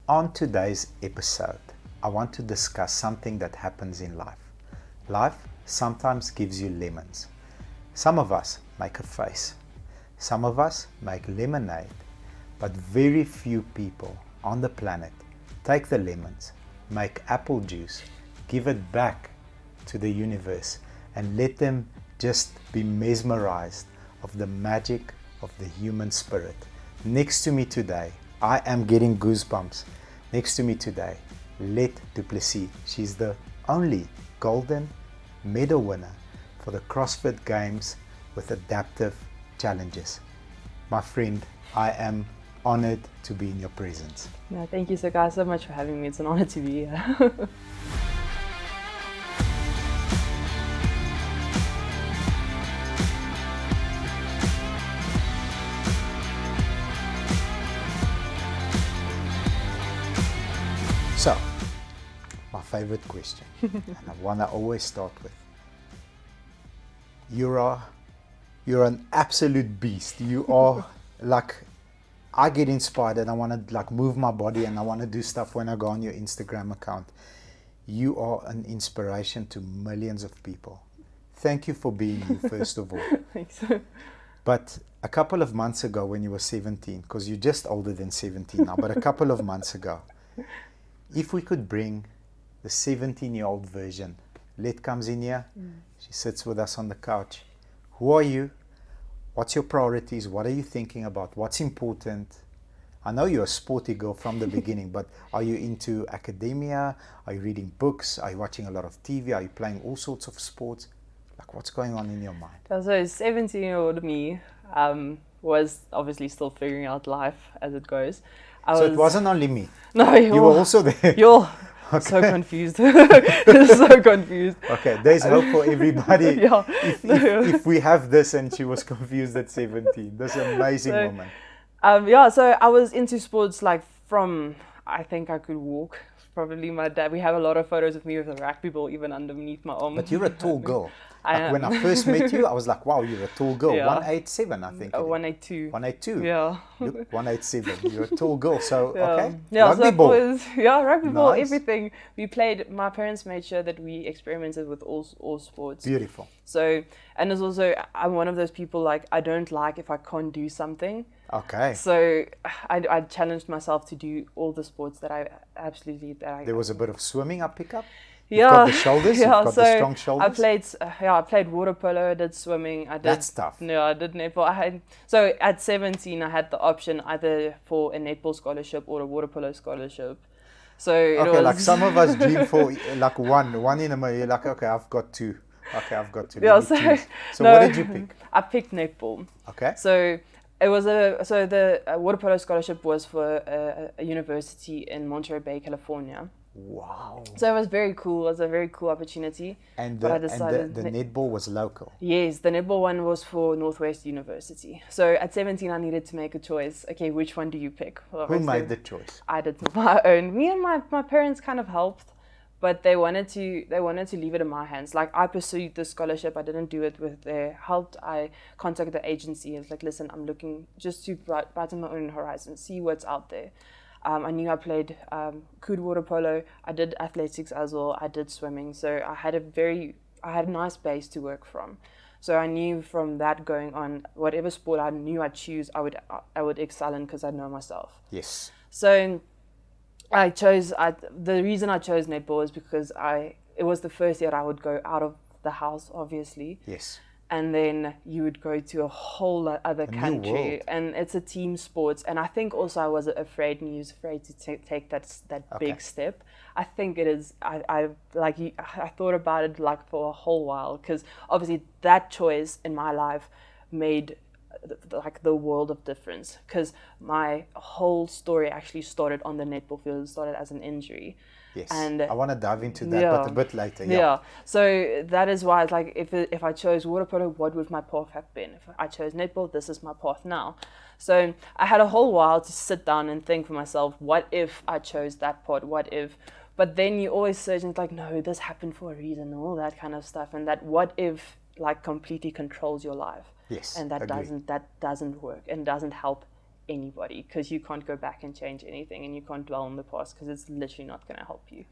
On today's episode, I want to discuss something that happens in life. Life sometimes gives you lemons. Some of us make a face. Some of us make lemonade. But very few people on the planet take the lemons, make apple juice, give it back to the universe, and let them just be mesmerized of the magic of the human spirit. Next to me today, I am getting goosebumps. Next to me today, Letchen du Plessis. She's the only golden medal winner for the CrossFit Games with adaptive challenges. My friend, I am honored to be in your presence. No, thank you guys so much for having me. It's an honor to be here. So, my favorite question, and the one I always start with. You're an absolute beast. You are like, I get inspired and I want to like move my body and I want to do stuff when I go on your Instagram account. You are an inspiration to millions of people. Thank you for being you, first of all. Thanks. But a couple of months ago when you were 17, because you're just older than 17 now, but a couple of months ago, if we could bring the 17-year-old version, Let comes in here, she sits with us on the couch. Who are you? What's your priorities? What are you thinking about? What's important? I know you're a sporty girl from the beginning, but are you into academia? Are you reading books? Are you watching a lot of TV? Are you playing all sorts of sports? Like, what's going on in your mind? So 17-year-old me was obviously still figuring out life as it goes. It wasn't only me. No, you were also there. You're so confused. So confused. Okay, there's hope for everybody. Yeah. If we have this and she was confused at 17, this amazing woman. So I was into sports like from, I think I could walk. Probably my dad. We have a lot of photos of me with a rugby ball even underneath my arm. But you're a tall girl. When I first met you, I was like, wow, you're a tall girl. Yeah. 187, I think. 182. 182. Yeah. Look, 187. You're a tall girl. So, Yeah. okay. Yeah, Rugby ball. Rugby ball, Nice. everything. We played, my parents made sure that we experimented with all sports. Beautiful. So, and it's also, I'm one of those people like, I don't like if I can't do something. Okay. So I challenged myself to do all the sports that I absolutely, There was a bit of swimming I pick up. Yeah. You've got the shoulders, Yeah, you've got the strong shoulders. I played water polo, I did swimming, That's tough. No, I did netball. So at 17, I had the option either for a netball scholarship or a water polo scholarship. So it was like some of us dream for like one in a million. You're like, okay, I've got two. Yeah, so what did you pick? I picked netball. Okay. So it was the water polo scholarship was for a university in Monterey Bay, California. Wow. So it was very cool. It was a very cool opportunity. And but I the decided netball was local. Yes, the netball one was for Northwest University. So at 17, I needed to make a choice. Okay, which one do you pick? Well, Who made the choice? I did my own. Me and my parents kind of helped, but they wanted to leave it in my hands. Like, I pursued the scholarship. I didn't do it with their help. I contacted the agency. I was like, listen, I'm looking just to brighten my own horizon, see what's out there. I knew I played could water polo. I did athletics as well. I did swimming. So I had a nice base to work from. So I knew from that going on, whatever sport I knew I'd choose, I would excel in because I know myself. Yes. So the reason I chose netball is because it was the first year I would go out of the house, obviously. Yes. And then you would go to a whole other country, and it's a team sport. And I think also I was afraid to take that big step. I think it is. I thought about it like for a whole while, because obviously that choice in my life made like the world of difference, because my whole story actually started on the netball field. It started as an injury. Yes, and I want to dive into that, but a bit later. Yeah. So that is why it's like, if I chose water polo, what would my path have been? If I chose netball, this is my path now. So I had a whole while to sit down and think for myself, what if I chose that part? What if? But then you always search and it's like, no, this happened for a reason, and all that kind of stuff. And that what if like completely controls your life. Yes, and that doesn't work and doesn't help anybody, because you can't go back and change anything, and you can't dwell on the past because it's literally not going to help you.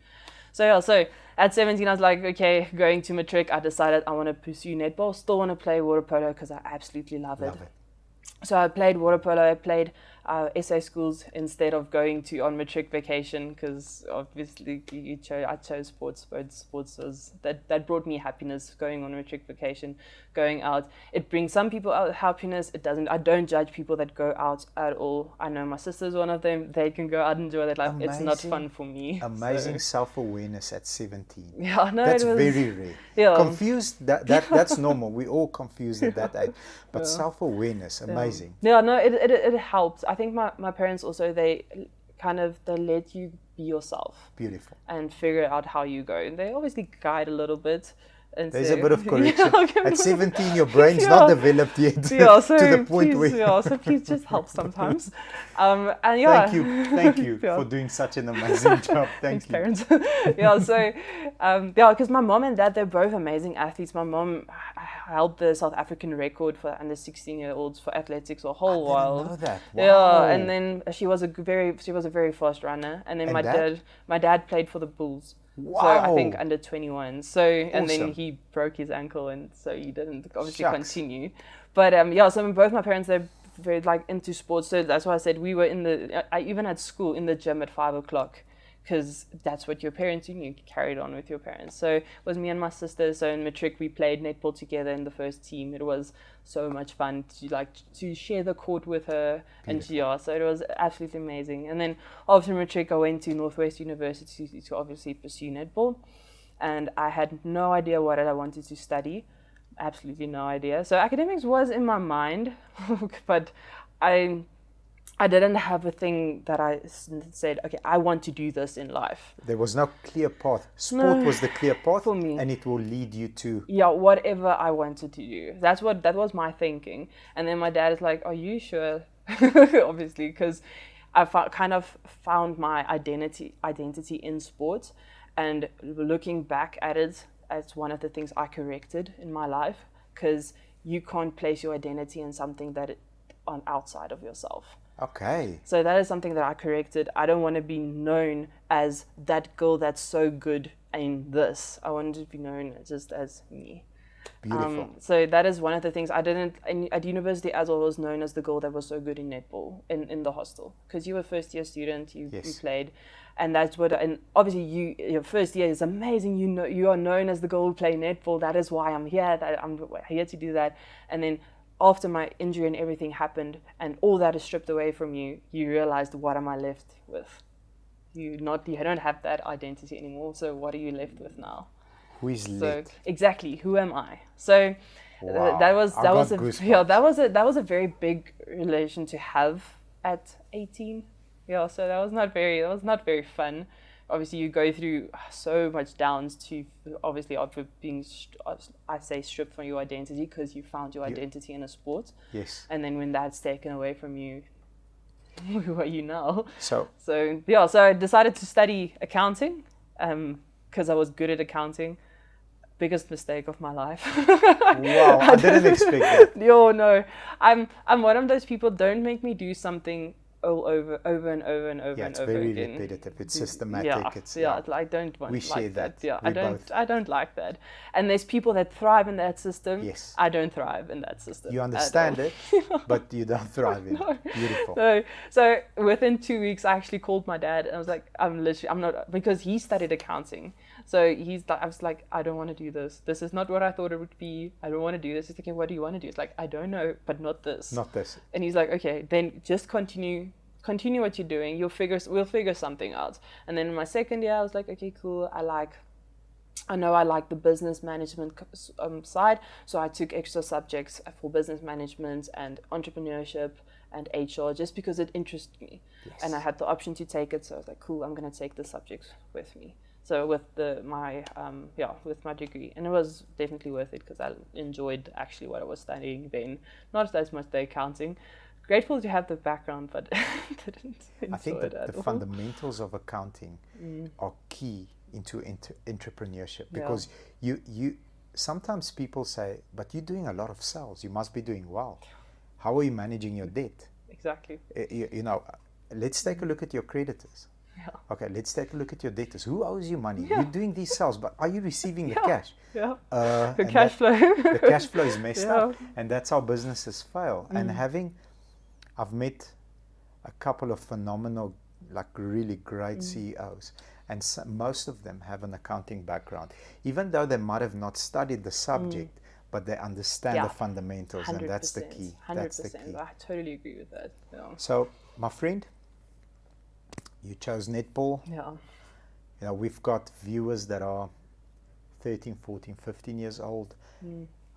So at 17, I was like, okay, going to matric, I decided I want to pursue netball. Still want to play water polo because I absolutely love it. So I played water polo. I played SA schools instead of going on matric vacation, because obviously I chose sports. Sports was that brought me happiness. Going on matric vacation, going out, it brings some people out happiness. It doesn't. I don't judge people that go out at all. I know my sister's one of them. They can go out and enjoy their life. It's not fun for me. Amazing self-awareness at 17. Yeah, no, that's it was very rare. Yeah. Confused. That's normal. We all confused at that age. But self-awareness, amazing. Yeah, no, it helped. I think my parents also, they let you be yourself. Beautiful. And figure out how you go. And they obviously guide a little bit. And there's a bit of correction. At 17, your brain's not developed yet to the point where... so please just help sometimes. And Thank you for doing such an amazing job. Thanks, parents. Because my mom and dad, they're both amazing athletes. My mom held the South African record for under 16-year-olds for athletics a whole while. I didn't know that. Wow. Yeah, and then she was a very fast runner. And then my dad played for the Bulls. Wow. So I think under 21. So and awesome. Then he broke his ankle, and so he didn't obviously continue. But so both my parents, they're very into sports. So that's why I said we were I even at school in the gym at 5:00, because that's what your parents do. You carried on with your parents. So it was me and my sister. So in matric we played netball together in the first team. It was so much fun to share the court with her. Beautiful. And so it was absolutely amazing. And then after matric I went to Northwest University to obviously pursue netball, and I had no idea what I wanted to study. Absolutely no idea. So academics was in my mind, but I didn't have a thing that I said, okay, I want to do this in life. There was no clear path. Sport was the clear path for me, and it will lead you to... Yeah, whatever I wanted to do. That was my thinking. And then my dad is like, are you sure? Obviously, because I found my identity in sports. And looking back at it, it's one of the things I corrected in my life, because you can't place your identity in something on outside of yourself. Okay. So that is something that I corrected. I don't want to be known as that girl that's so good in this. I wanted to be known just as me. Beautiful. So that is one of the things I didn't. At university as well, was known as the girl that was so good in netball in the hostel, because you were a first year student. You played, and that's what. And obviously, your first year is amazing. You are known as the girl who played netball. That is why I'm here. That I'm here to do that. And then, after my injury and everything happened and all that is stripped away from you, you realized, what am I left with? You don't have that identity anymore. So what are you left with now? Who is lit? Exactly, who am I? So wow. that was a very big relation to have at 18. Yeah, so that was not very fun. Obviously, you go through so much downs to obviously after being, I say, stripped from your identity, because you found your identity in a sport. Yes. And then when that's taken away from you, who are you now? So I decided to study accounting, because I was good at accounting. Biggest mistake of my life. Wow, I didn't expect that. No, I'm one of those people. Don't make me do something all over and over and over and over again. It's very repetitive. It's systematic. I don't want. We share that. Yeah, I don't like that. And there's people that thrive in that system. Yes. I don't thrive in that system. You understand it, but you don't thrive in it. Beautiful. So within 2 weeks, I actually called my dad and I was like, I'm not, because he studied accounting. So I was like, I don't want to do this. This is not what I thought it would be. I don't want to do this. He's like, what do you want to do? It's like, I don't know, but not this. Not this. And he's like, okay, then just continue what you're doing. We'll figure something out. And then in my second year, I was like, okay, cool. I like the business management side. So I took extra subjects for business management and entrepreneurship and HR, just because it interested me. Yes. And I had the option to take it. So I was like, cool, I'm going to take the subjects with me. So with my degree, and it was definitely worth it, because I enjoyed actually what I was studying then. Not as much the accounting. Grateful to have the background, but didn't enjoy I think that the all. fundamentals of accounting are key into entrepreneurship, because you sometimes people say, but you're doing a lot of sales, you must be doing well. How are you managing your debt? exactly. Let's take a look at your creditors. Yeah. Okay, let's take a look at your debtors. Who owes you money? Yeah. You're doing these sales, but are you receiving the Yeah. cash? Yeah. The cash flow. The cash flow is messed Yeah. up, and that's how businesses fail. And I've met a couple of phenomenal, like really great CEOs, and most of them have an accounting background, even though they might have not studied the subject, but they understand the fundamentals, and that's the key. 100%. That's the key. I totally agree with that. Yeah. So, my friend, you chose netball. Yeah. We've got viewers that are 13, 14, 15 years old.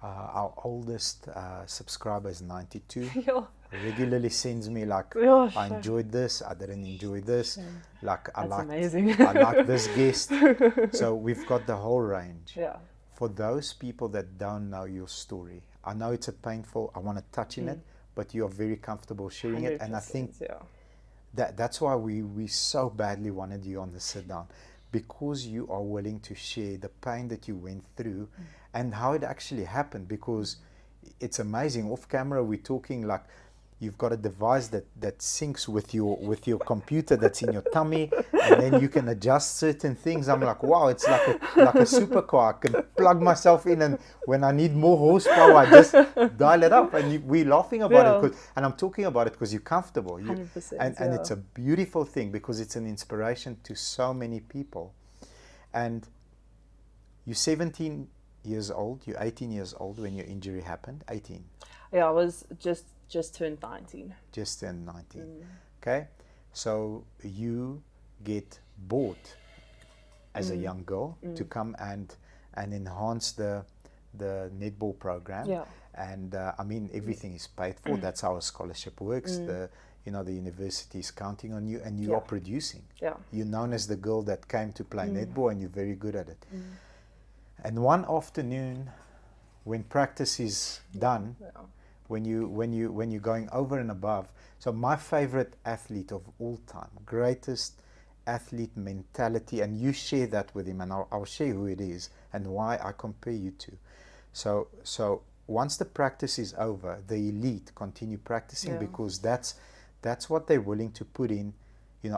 Our oldest subscriber is 92. Yeah. Regularly sends me like, Yeah, I enjoyed this, I didn't enjoy this. Like That's amazing. I like this guest. So we've got the whole range. Yeah. For those people that don't know your story, I know it's I want to touch in it, but you are very comfortable sharing it. And I think that's why we so badly wanted you on the sit down, because you are willing to share the pain that you went through and how it actually happened. Because it's amazing. Off camera, we're talking like you've got a device that syncs with your computer that's in your tummy, and then you can adjust certain things. I'm like, wow, it's like a supercar. I can plug myself in, and when I need more horsepower, I just dial it up. And we're laughing about it, and I'm talking about it because you're comfortable. 100%. And it's a beautiful thing, because it's an inspiration to so many people. And you're 17 years old, you're 18 years old when your injury happened. 18. Yeah, I was just turned 19. Just turned 19. Okay, so you get bought as a young girl to come and enhance the netball program. Yeah. And I mean, everything is paid for. That's how a scholarship works. The university is counting on you, and you are producing. Yeah. You're known as the girl that came to play netball, and you're very good at it. And one afternoon, when practice is done, when you're going over and above. So my favorite athlete of all time, greatest athlete mentality, and you share that with him, and I'll share who it is and why I compare you to. So once the practice is over, the elite continue practicing, because that's what they're willing to put in,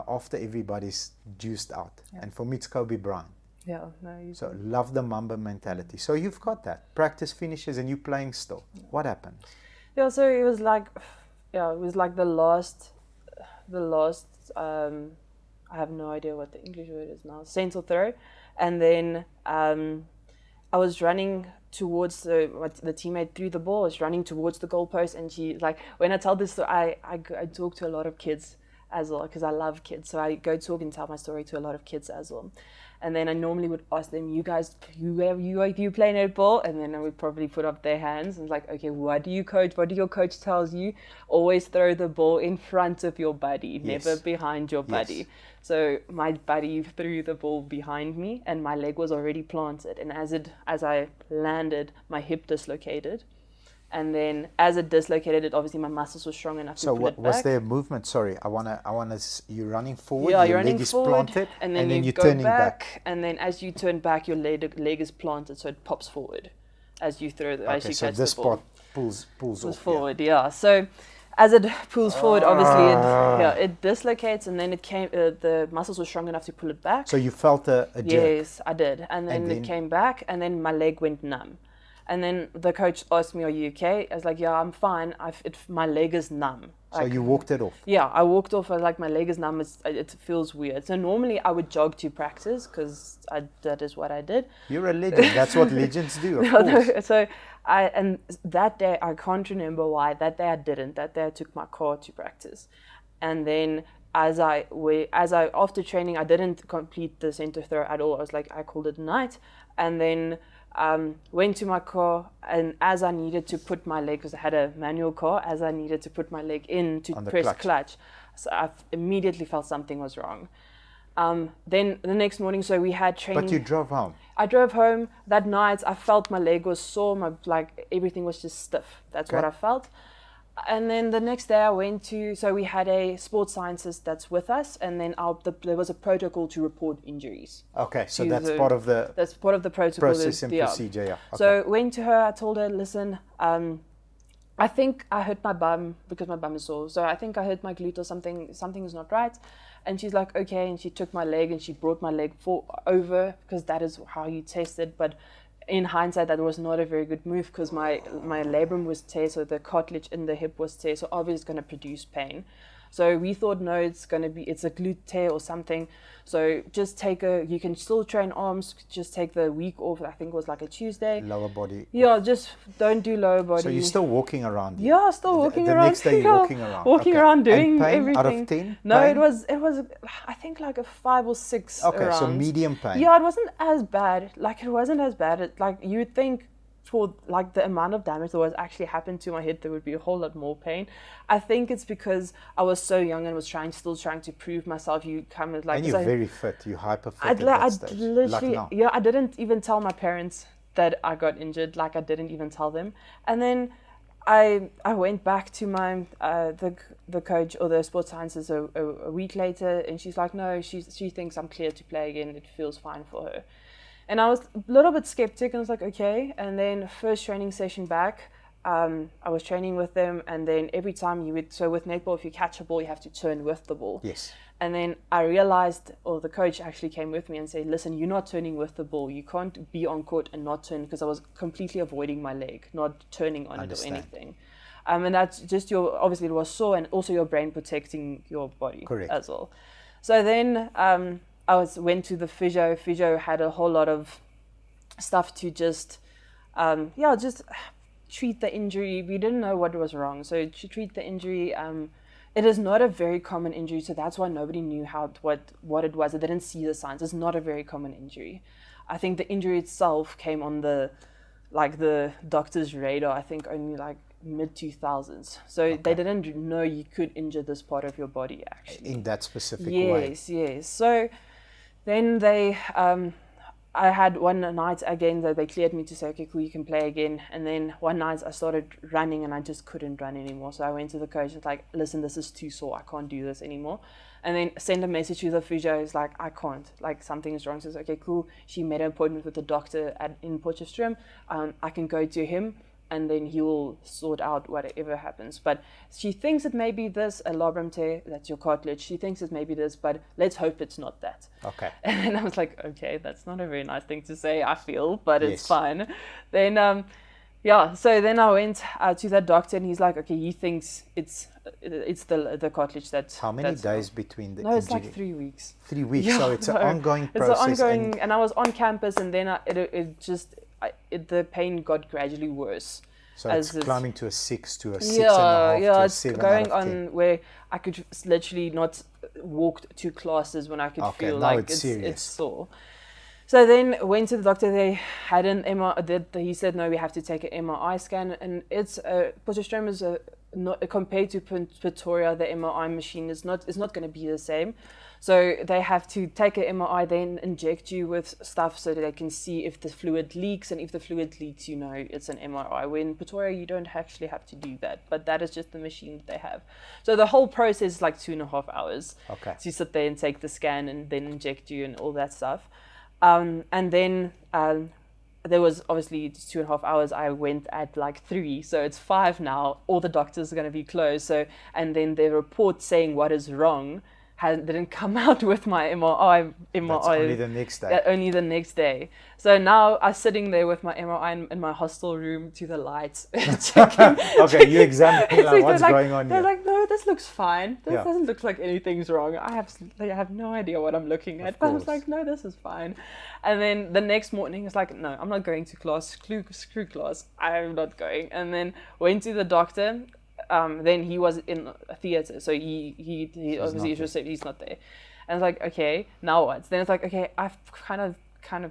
after everybody's juiced out. And for me, it's Kobe Bryant. Yeah, no, So love the Mamba mentality. So you've got that. Practice finishes and you're playing still. What happened? Yeah, so it was like the last I have no idea what the English word is now, central throw. And then I was running towards the teammate threw the ball, I was running towards the goalpost, and she, like, when I tell this story, I talk to a lot of kids as well, because I love kids. So I go talk and tell my story to a lot of kids as well. And then I normally would ask them, you guys, you play netball? And then I would probably put up their hands and like, okay, what do you coach? What do your coach tells you? Always throw the ball in front of your buddy, never behind your buddy. So my buddy threw the ball behind me, and my leg was already planted. And as I landed, my hip dislocated. And then as it dislocated, obviously my muscles were strong enough to pull it back. So was there movement? Sorry, I wanna. You're running forward. Yeah, your running leg is forward, planted, and then you're go turning back. And then as you turn back, your leg is planted, so it pops forward as you throw the. As you so catch this the ball. part pulls off forward. Yeah. So as it pulls forward, obviously it dislocates, and then the muscles were strong enough to pull it back. So you felt a jerk. Yes, I did, and then it came back, and then my leg went numb. And then the coach asked me, are you okay? I was like, yeah, I'm fine. My leg is numb. So you walked it off? Yeah, I walked off. I was like, my leg is numb. It feels weird. So normally I would jog to practice, because that is what I did. You're a legend. That's what legends do, of course. So and that day, I can't remember why. That day I didn't. That day I took my car to practice. And then after training, I didn't complete the center throw at all. I called it a night. And then went to my car, and as I needed to put my leg, because I had a manual car, as I needed to put my leg in to press clutch, so I immediately felt something was wrong. Then the next morning, so we had training. But you drove home? I drove home that night. I felt my leg was sore, everything was just stiff. That's what I felt. And then the next day I went to, so we had a sports scientist that's with us, and then there was a protocol to report injuries. Okay, so that's part of the protocol. Process and procedure, yeah. Okay. So went to her, I told her, listen, I think I hurt my bum because my bum is sore. So I think I hurt my glute or something. Something is not right. And she's like, okay. And she took my leg and she brought my leg over because that is how you test it. But in hindsight, that was not a very good move because my labrum was tear, so the cartilage in the hip was tear. So obviously it's going to produce pain. So we thought, no, it's a glute tear or something. So just you can still train arms, just take the week off. I think it was like a Tuesday. Lower body. Yeah, just don't do lower body. So you're still walking around? Yeah, still walking around. The next day you're walking around? Walking around doing and pain everything. Out of 10? No, pain? it was, I think like a 5 or 6 Okay, around. so medium pain. Yeah, it wasn't as bad. Like, it wasn't as bad. Like, you would think for like the amount of damage that was actually happened to my hip, there would be a whole lot more pain. I think it's because I was so young and was still trying to prove myself. You come with like, and you're very fit. You're hyper fit at that stage. Literally, like now. yeah, I didn't even tell my parents that I got injured. Like, I didn't even tell them. And then I went back to my the coach or the sports sciences a week later, and she's like, no, she thinks I'm clear to play again. It feels fine for her. And I was a little bit skeptic, and I was like, okay. And then first training session back, I was training with them, and then every time so with netball, if you catch a ball, you have to turn with the ball. Yes. And then I realized, or the coach actually came with me and said, listen, you're not turning with the ball. You can't be on court and not turn, because I was completely avoiding my leg, not turning on it or anything. And that's just obviously it was sore, and also your brain protecting your body. Correct. As well. So then went to the physio. Physio had a whole lot of stuff to just treat the injury. We didn't know what was wrong, so to treat the injury. It is not a very common injury, so that's why nobody knew what it was. They didn't see the signs. It's not a very common injury. I think the injury itself came on the doctor's radar, I think only like mid-2000s. So They didn't know you could injure this part of your body actually. In that specific way. Yes. So then I had one night again that they cleared me to say, okay, cool, you can play again. And then one night I started running and I just couldn't run anymore. So I went to the coach and was like, listen, this is too sore. I can't do this anymore. And then send a message to the physio. He's like, I can't. Like, something is wrong. So I said, okay, cool. She made an appointment with the doctor in Potchefstroom. I can go to him, and then he will sort out whatever happens. But she thinks it may be this, a labrum tear, that's your cartilage. She thinks it may be this, but let's hope it's not that. Okay. And then I was like, okay, that's not a very nice thing to say, I feel, but it's fine. Then, so then I went to that doctor, and he's like, okay, he thinks it's the cartilage that's... How many days between the No, injury? It's like 3 weeks. 3 weeks, Yeah, so it's an ongoing process. It's an ongoing, and I was on campus, and then the pain got gradually worse. So it's climbing to a 6, to a 6.5, to a 7 it's going out of 10. on where I could literally not walk to classes when I could feel now like it's it's sore. So then went to the doctor. They had an MRI. He said, no, we have to take an MRI scan, and it's Potchefstroom is compared to Pretoria, the MRI machine is not going to be the same. So they have to take an MRI, then inject you with stuff so that they can see if the fluid leaks, and if the fluid leaks, it's an MRI. When in Pretoria, you don't actually have to do that, but that is just the machine that they have. So the whole process is like 2.5 hours. Okay. So you sit there and take the scan and then inject you and all that stuff. And then there was obviously 2.5 hours. I went at like 3, so it's 5 now. All the doctors are going to be closed. So, and then the report saying what is wrong didn't come out with my MRI. That's only the next day. Only the next day. So now I'm sitting there with my MRI in my hostel room to the lights, checking. Okay, you examining what's going on here. They're here. like, no, this looks fine. This doesn't look like anything's wrong. I have no idea what I'm looking at. But I was like, no, this is fine. And then the next morning, it's like, no, I'm not going to class. Screw class. I'm not going. And then went to the doctor. Then he was in a theater, so he obviously he's not there. And it's like, okay, now what? Then it's like, okay, I've kind of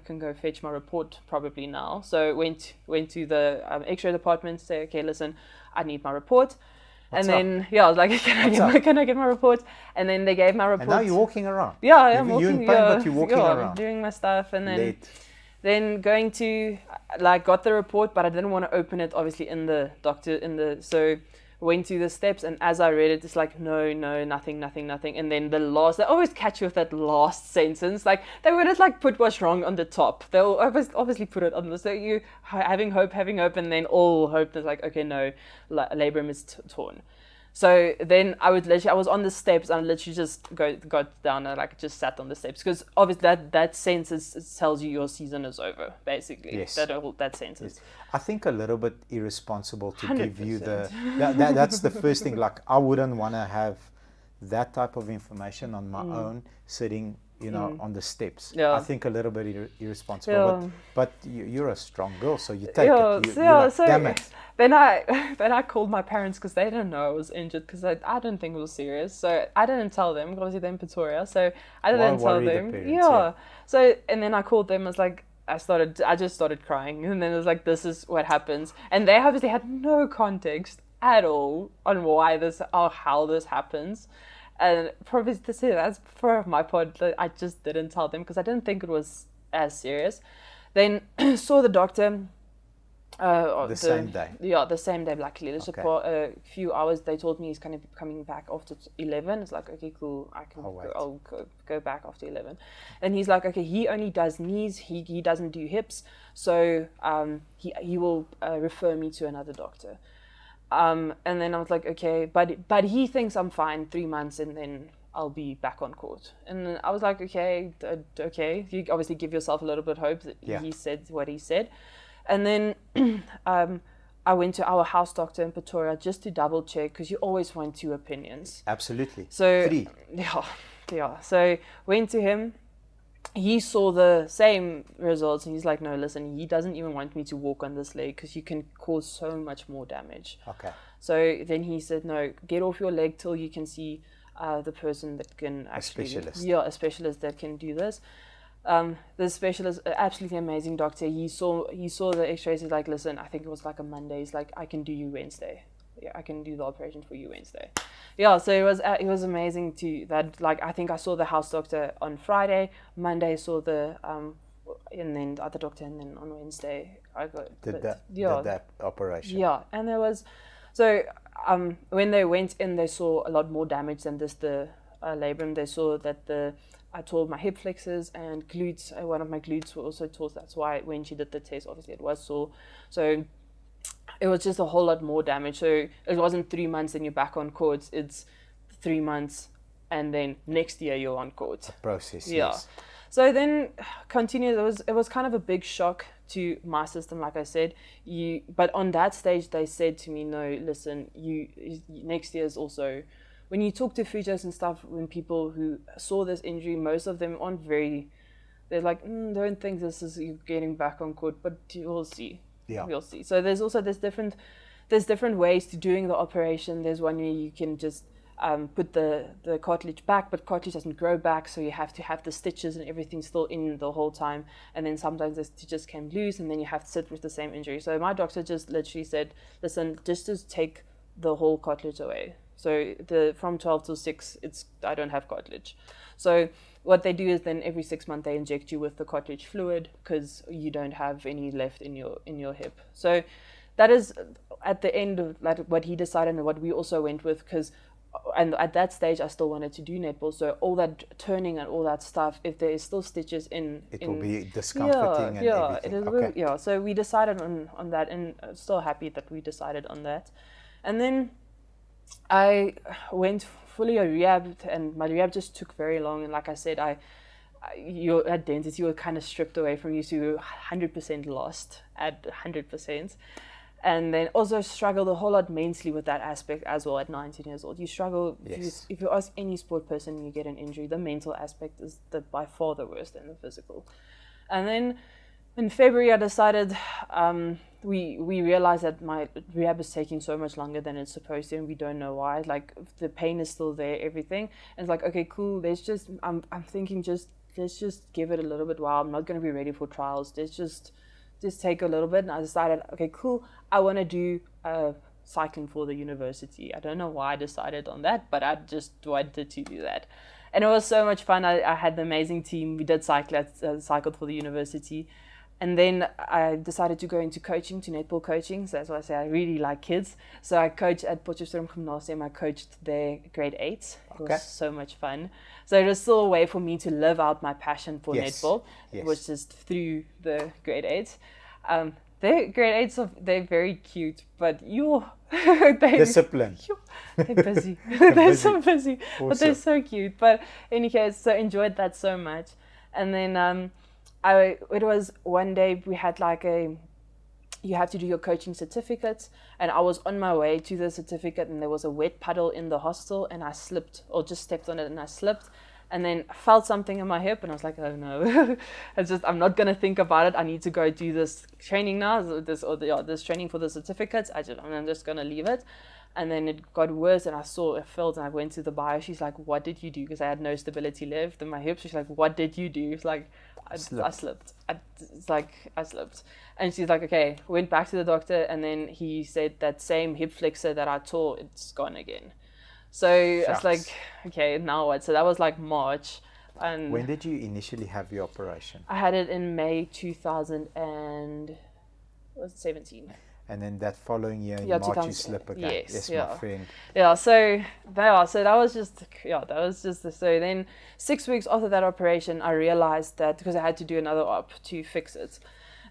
can go fetch my report probably now. So went to the X-ray department, say, okay, listen, I need my report. I was like, can I get my report? And then they gave my report. And now you're walking around. Yeah, I'm walking. You're in pain, but you're walking around. Doing my stuff, and then going to got the report, but I didn't want to open it obviously so went to the steps, and as I read it, it's like, no, nothing. And then the last, they always catch you with that last sentence. Like, they wouldn't like put what's wrong on the top. They'll obviously put it on the, so you having hope, and then all hope is like, okay, no, labrum is torn. So then I was on the steps, and I literally just got down and like just sat on the steps, because obviously that sentence tells you your season is over, basically. Yes. That sentence. Yes. I think a little bit irresponsible to 100%. give you that's the first thing. Like, I wouldn't want to have that type of information on my own, sitting, on the steps. Yeah. I think a little bit irresponsible. Yeah. But you're a strong girl, so you take it. You're like, so damn it. Then I called my parents, because they didn't know I was injured, because I didn't think it was serious. So I didn't tell them. Obviously, they're in Pretoria, so I didn't tell them. Parents, yeah. So, and then I called them. I was like, I just started crying, and then it was like, this is what happens. And they obviously had no context at all on why this or how this happens. And probably that's for my part, I just didn't tell them, because I didn't think it was as serious. Then saw the doctor. The same day. Yeah, the same day, luckily. Just Okay. a few hours, they told me he's kind of coming back after 11. It's like, okay, cool, I'll go back after 11. And he's like, okay, he only does knees, he doesn't do hips, so he will refer me to another doctor. And then I was like, okay, but he thinks I'm fine, 3 months, and then I'll be back on court. And then I was like, okay, you obviously give yourself a little bit of hope that he said what he said. And then I went to our house doctor in Pretoria just to double check, because you always want 2 opinions. Absolutely. So 3. Yeah. So went to him. He saw the same results, and he's like, no, listen, he doesn't even want me to walk on this leg, because you can cause so much more damage. Okay. So then he said, no, get off your leg till you can see the person that can actually... a specialist that can do this. The specialist, absolutely amazing doctor. He saw the x-rays. He's like, listen, I think it was like a Monday. He's like, I can do you Wednesday. Yeah, I can do the operation for you Wednesday. Yeah, so it was amazing to that. Like, I think I saw the house doctor on Friday. Monday saw the and then the other doctor, and then on Wednesday I got did that operation. Yeah, and there was when they went in, they saw a lot more damage than just the labrum. They saw that I tore my hip flexors and glutes. One of my glutes were also torn. That's why when she did the test, obviously it was sore. So it was just a whole lot more damage. So it wasn't 3 months and you're back on court. It's 3 months and then next year you're on court. Process. Yeah. Yes. So then continued. It was kind of a big shock to my system, like I said. But on that stage, they said to me, no, listen, next year is also. When you talk to physios and stuff, when people who saw this injury, most of them aren't they're like, don't think this is you getting back on court, but we'll see. Yeah. We'll see. So there's different ways to doing the operation. There's one where you can just put the cartilage back, but cartilage doesn't grow back, so you have to have the stitches and everything still in the whole time. And then sometimes the stitches can loose, and then you have to sit with the same injury. So my doctor just literally said, listen, just take the whole cartilage away. So from 12 to 6, I don't have cartilage. So what they do is then every 6 months they inject you with the cartilage fluid, because you don't have any left in your hip. So that is at the end of like what he decided and what we also went with, and at that stage I still wanted to do netball. So all that turning and all that stuff, if there is still stitches it will be discomforting and everything. Okay. Yeah. So we decided on that, and I'm still happy that we decided on that. And then I went fully a rehab, and my rehab just took very long. And like I said, your identity was kind of stripped away from you, so you were 100% lost at 100%. And then also struggled a whole lot mentally with that aspect as well at 19 years old. You struggle, yes. If you ask any sport person and you get an injury, the mental aspect is by far the worst than the physical. And then in February, I decided, we realized that my rehab is taking so much longer than it's supposed to, and we don't know why. Like, the pain is still there, everything. And it's like, okay, cool. I'm thinking let's just give it a little bit while. I'm not going to be ready for trials. Let's just take a little bit. And I decided, okay, cool. I want to do cycling for the university. I don't know why I decided on that, but I just wanted to do that. And it was so much fun. I had an amazing team. We did cycled for the university. And then I decided to go into coaching, to netball coaching. So that's why I say I really like kids. So I coach at Potchefstroom Gymnasium. I coached their grade 8. It was so much fun. So it was still a way for me to live out my passion for netball, which is through the grade 8. Their grade 8s, they're very cute, but discipline. They're busy. They're so busy, awesome. But they're so cute. But in any case, so enjoyed that so much. And then it was one day we had you have to do your coaching certificates, and I was on my way to the certificate, and there was a wet puddle in the hostel, and I slipped, or just stepped on it, and I slipped, and then felt something in my hip, and I was like, oh no, I'm not gonna think about it. I need to go do this training now, this training for the certificates. I'm just gonna leave it. And then it got worse, and I saw it filled, and I went to the bio. She's like, what did you do? Because I had no stability left in my hips. She's like, what did you do? It's like, I slipped. I slipped. And she's like, okay, went back to the doctor, and then he said that same hip flexor that I tore, it's gone again. So I was like, okay, now what? So that was like March. And when did you initially have your operation? I had it in May 2017. And then that following year in March you slip again. Yes, my friend. Yeah, so that was just so then 6 weeks after that operation I realized that, because I had to do another op to fix it,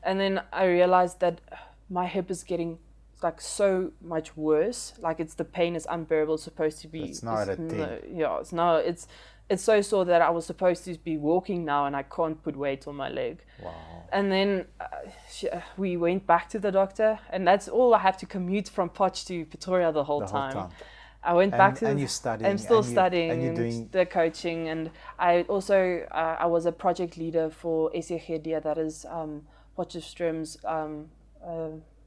and then I realized that my hip is getting like so much worse. Like the pain is unbearable. It's supposed to be. It's not a thing. It's so sore that I was supposed to be walking now, and I can't put weight on my leg. Wow. And then we went back to the doctor, and that's all I have to commute from Potch to Pretoria the whole time. I went back to. And you're studying. I'm still studying. And you're doing the coaching, and I also I was a project leader for SEGD, that is Potchefstroom's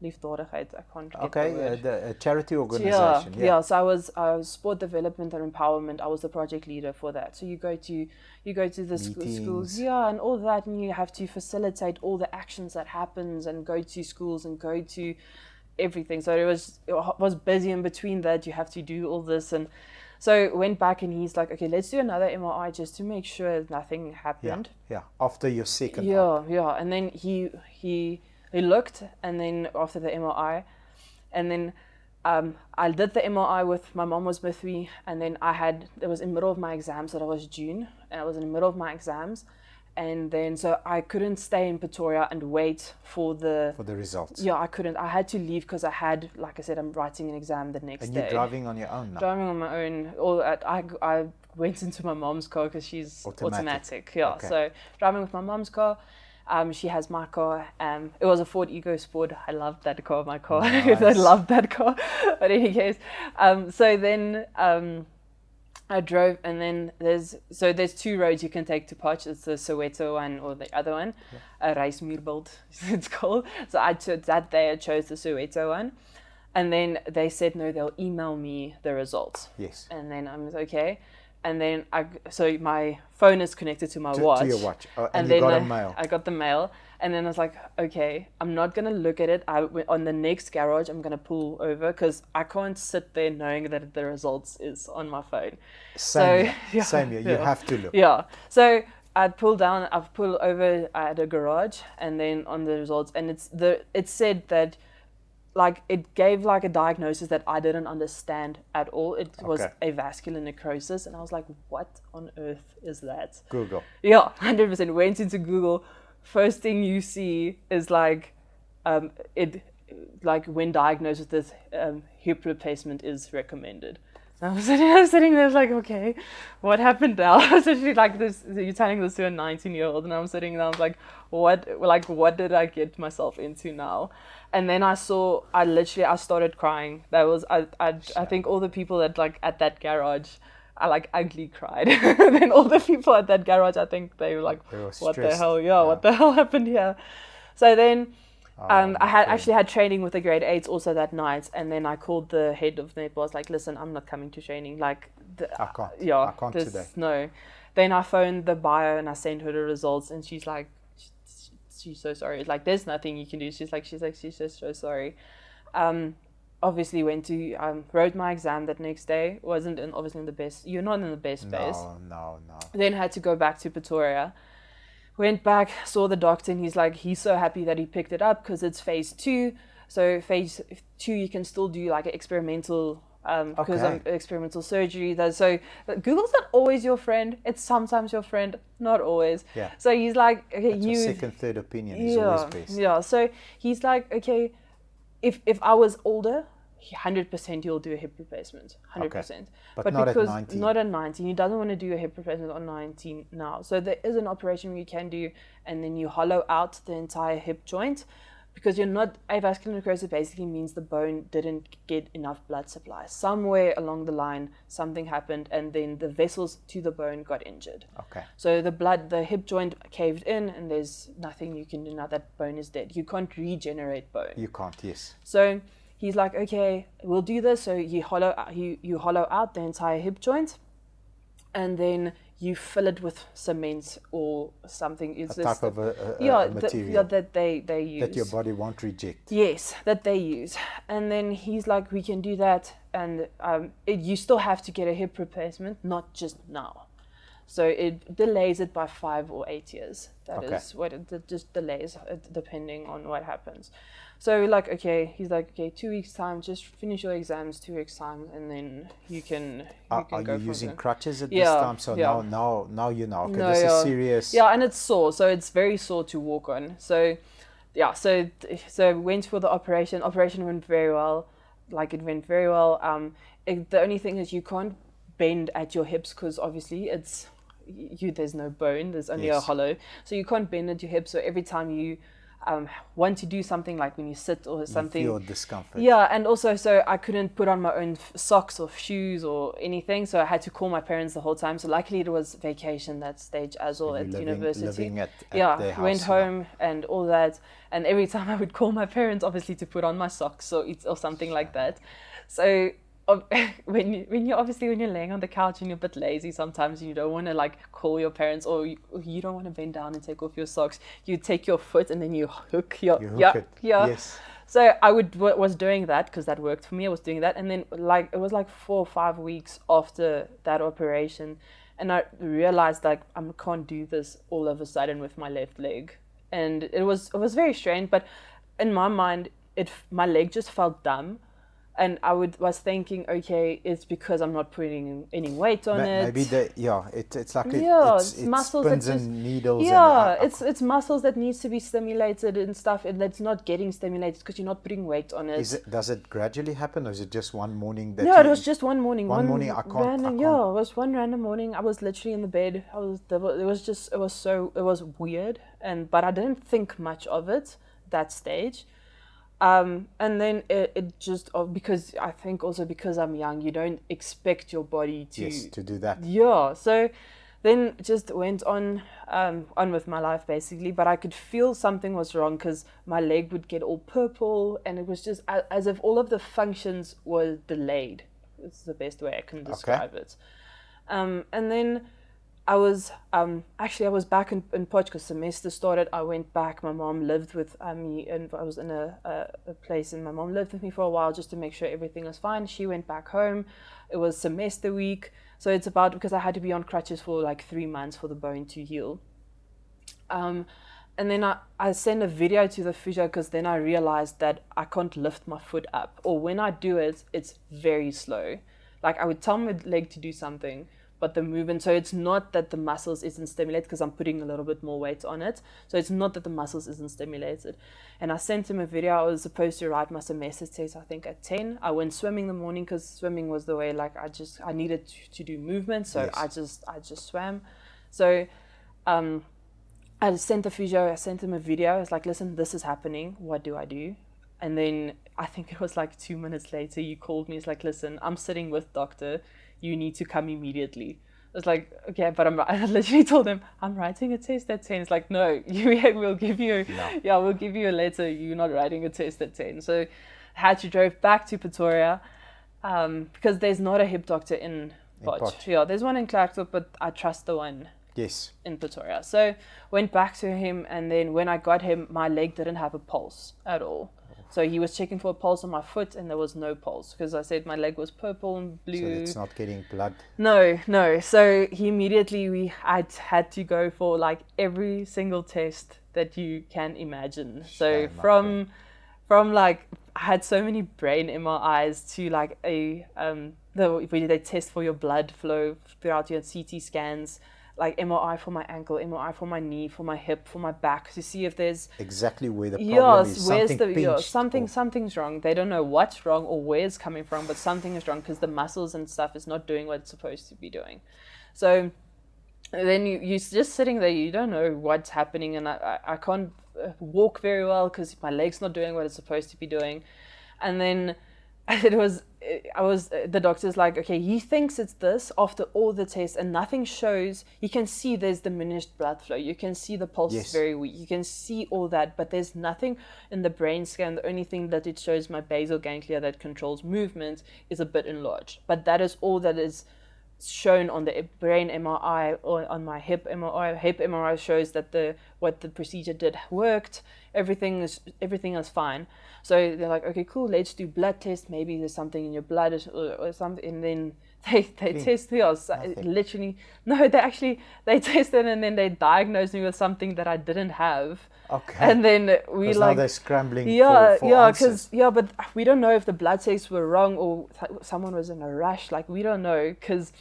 liefdadigheid. I can't get the word. The charity organization. Yeah. So I was sport development and empowerment. I was the project leader for that. So you go to the schools, and all that, and you have to facilitate all the actions that happens, and go to schools and go to everything. So it was busy in between that. You have to do all this, and so went back, and he's like, okay, let's do another MRI just to make sure nothing happened. Yeah. After your second. Yeah. And then he looked, and then after the MRI, and then I did the MRI with, my mom was with me, and then it was in the middle of my exams, so that was June, and I was in the middle of my exams, and then so I couldn't stay in Pretoria and wait for the results. Yeah, I couldn't. I had to leave because I had, like I said, I'm writing an exam the next day. And you're driving on your own now? Driving on my own. I went into my mom's car because she's automatic. Yeah, okay. So driving with my mom's car. She has my car. It was a Ford EcoSport. I loved that car, my car. Nice. I loved that car. But in any case, so then I drove, and then there's two roads you can take to Potch. It's the Soweto one or the other one, Reismuurbild it's called. So I chose the Soweto one, and then they said no, they'll email me the results. Yes. And then I'm like, okay. And then so my phone is connected to my watch. To your watch. And then you got a mail. I got the mail. And then I was like, okay, I'm not going to look at it. On the next garage, I'm going to pull over because I can't sit there knowing that the results is on my phone. Same here. You have to look. Yeah. So I've pulled over at a garage, and then on the results, and it said that, like, it gave like a diagnosis that I didn't understand at all. It was a vascular necrosis, and I was like, what on earth is that? Google. Yeah, 100%. Went into Google. First thing you see is like, when diagnosed with this, hip replacement is recommended. And I was sitting there like, okay, what happened now? Especially like this, you're telling this to a 19-year-old, and I'm sitting there, I was like, what did I get myself into now? And then I started crying. That was, I think all the people that like at that garage, I like ugly cried. Then all the people at that garage, I think they were like, what the hell? Yeah, what the hell happened here? So then I actually had training with the grade 8s also that night. And then I called the head of netball. I was like, listen, I'm not coming to training. Like, I can't today. No. Then I phoned the bio and I sent her the results, and she's like, she's so sorry. It's like, there's nothing you can do. She's just so sorry. Obviously went to wrote my exam that next day. Obviously in the best. You're not in the best space. No. Then had to go back to Pretoria. Went back, saw the doctor, and he's so happy that he picked it up because it's phase 2. So phase 2, you can still do like an experimental, because Okay. experimental surgery. So Google's not always your friend. It's sometimes your friend, not always. Yeah. So he's like, okay, That's your second, third opinion is yeah, always best. yeah. So he's like, okay, if I was older, 100% you'll do a hip replacement, 100%. But not at because 19. not at 19, he doesn't want to do a hip replacement on 19 now. So there is an operation you can do, and then you hollow out the entire hip joint, because you're not, avascular necrosis basically means the bone didn't get enough blood supply. Somewhere along the line, something happened, and then the vessels to the bone got injured. Okay. So the hip joint caved in, and there's nothing you can do now. That bone is dead. You can't regenerate bone. You can't, yes. So he's like, okay, we'll do this. So you hollow out the entire hip joint, and then you fill it with cement or something. It's A type of a material that they use. that your body won't reject. Yes, that they use. And then he's like, we can do that. And you still have to get a hip replacement, not just now. So it delays it by 5 or 8 years. That is what it just delays it, depending on what happens. So we're like, okay, he's like, okay, 2 weeks time, just finish your exams 2 weeks time, and then you can Are go you from using there. crutches at Yeah, this time? So yeah. now you know. Okay, No, this yeah. is serious. Yeah, and it's sore, so it's very sore to walk on. So, yeah, so went for the operation. Operation went very well. Like, it went very well. The only thing is you can't bend at your hips, because obviously there's no bone, there's only a Yes. hollow. So you can't bend at your hips. So every time you want to do something, like when you sit or something, You feel discomfort. yeah, and also, so I couldn't put on my own socks or shoes or anything, so I had to call my parents the whole time. So luckily it was vacation that stage as well at university. Living at Yeah, their house. went home and all that, and every time I would call my parents, obviously, to put on my socks or something like that. So when you're laying on the couch and you're a bit lazy, sometimes you don't want to like call your parents, or you don't want to bend down and take off your socks. You take your foot and then you hook You hook it. yeah. Yes. So I was doing that because that worked for me. I was doing that, and then like it was like 4 or 5 weeks after that operation, and I realized like I can't do this all of a sudden with my left leg, and it was very strange. But in my mind, my leg just felt dumb. And I was thinking, okay, it's because I'm not putting any weight on it. Maybe it's like it's it's muscles pins that and needles. Yeah, and, it's muscles that needs to be stimulated and stuff, and that's not getting stimulated because you're not putting weight on it. Does it gradually happen, or is it just one morning that? No, it was just one morning. One morning, I can't. Yeah, it was one random morning. I was literally in the bed. It was weird, but I didn't think much of it that stage. And then it just, because I think also because I'm young, you don't expect your body to do that. Yeah, so then just went on with my life basically, but I could feel something was wrong because my leg would get all purple, and it was just as if all of the functions were delayed. It's the best way I can describe it. And then I was back in Potch because semester started. I went back. My mom lived with me, and I was in a place, and my mom lived with me for a while just to make sure everything was fine. She went back home. It was semester week, so it's because I had to be on crutches for like 3 months for the bone to heal. And then I sent a video to the physio because then I realized that I can't lift my foot up, or when I do it, it's very slow. Like I would tell my leg to do something, but the movement, so it's not that the muscles isn't stimulated because I'm putting a little bit more weight on it. So it's not that the muscles isn't stimulated. And I sent him a video. I was supposed to write my semester test, I think at 10. I went swimming in the morning because swimming was the way, like I needed to do movement. So yes. I just swam. So I sent the physio, I sent him a video. I was like, listen, this is happening. What do I do? And then I think it was like 2 minutes later, you called me. It's like, listen, I'm sitting with doctor. You need to come immediately. I was like, okay, but I literally told him, I'm writing a test at 10. It's like, no, we'll give you a letter. You're not writing a test at 10. So I drove back to Pretoria because there's not a hip doctor in Potch. Yeah, there's one in Klerksdorp, but I trust the one in Pretoria. So went back to him, and then when I got him, my leg didn't have a pulse at all. So he was checking for a pulse on my foot, and there was no pulse because I said my leg was purple and blue. So it's not getting blood. No. So he immediately, I had to go for like every single test that you can imagine. So from like, I had so many brain MRIs to like where they test for your blood flow throughout your CT scans, like MRI for my ankle, MRI for my knee, for my hip, for my back, to see if there's exactly where the problem is. Something's wrong. They don't know what's wrong or where it's coming from, but something is wrong because the muscles and stuff is not doing what it's supposed to be doing. So then you're just sitting there, you don't know what's happening, and I can't walk very well because my leg's not doing what it's supposed to be doing. And then the doctor's like, okay, he thinks it's this after all the tests, and nothing shows. You can see there's diminished blood flow, you can see the pulse is very weak, you can see all that, but there's nothing in the brain scan. The only thing that it shows, my basal ganglia that controls movement, is a bit enlarged, but that is all that is shown on the brain MRI. Or on my hip MRI shows that what the procedure did worked. Everything is fine. So they're like, okay, cool, let's do blood test. Maybe there's something in your blood or something. And then they test me. Literally, no, they tested, and then they diagnosed me with something that I didn't have. Okay. And then now they're scrambling for answers. But we don't know if the blood tests were wrong or someone was in a rush. Like, we don't know, because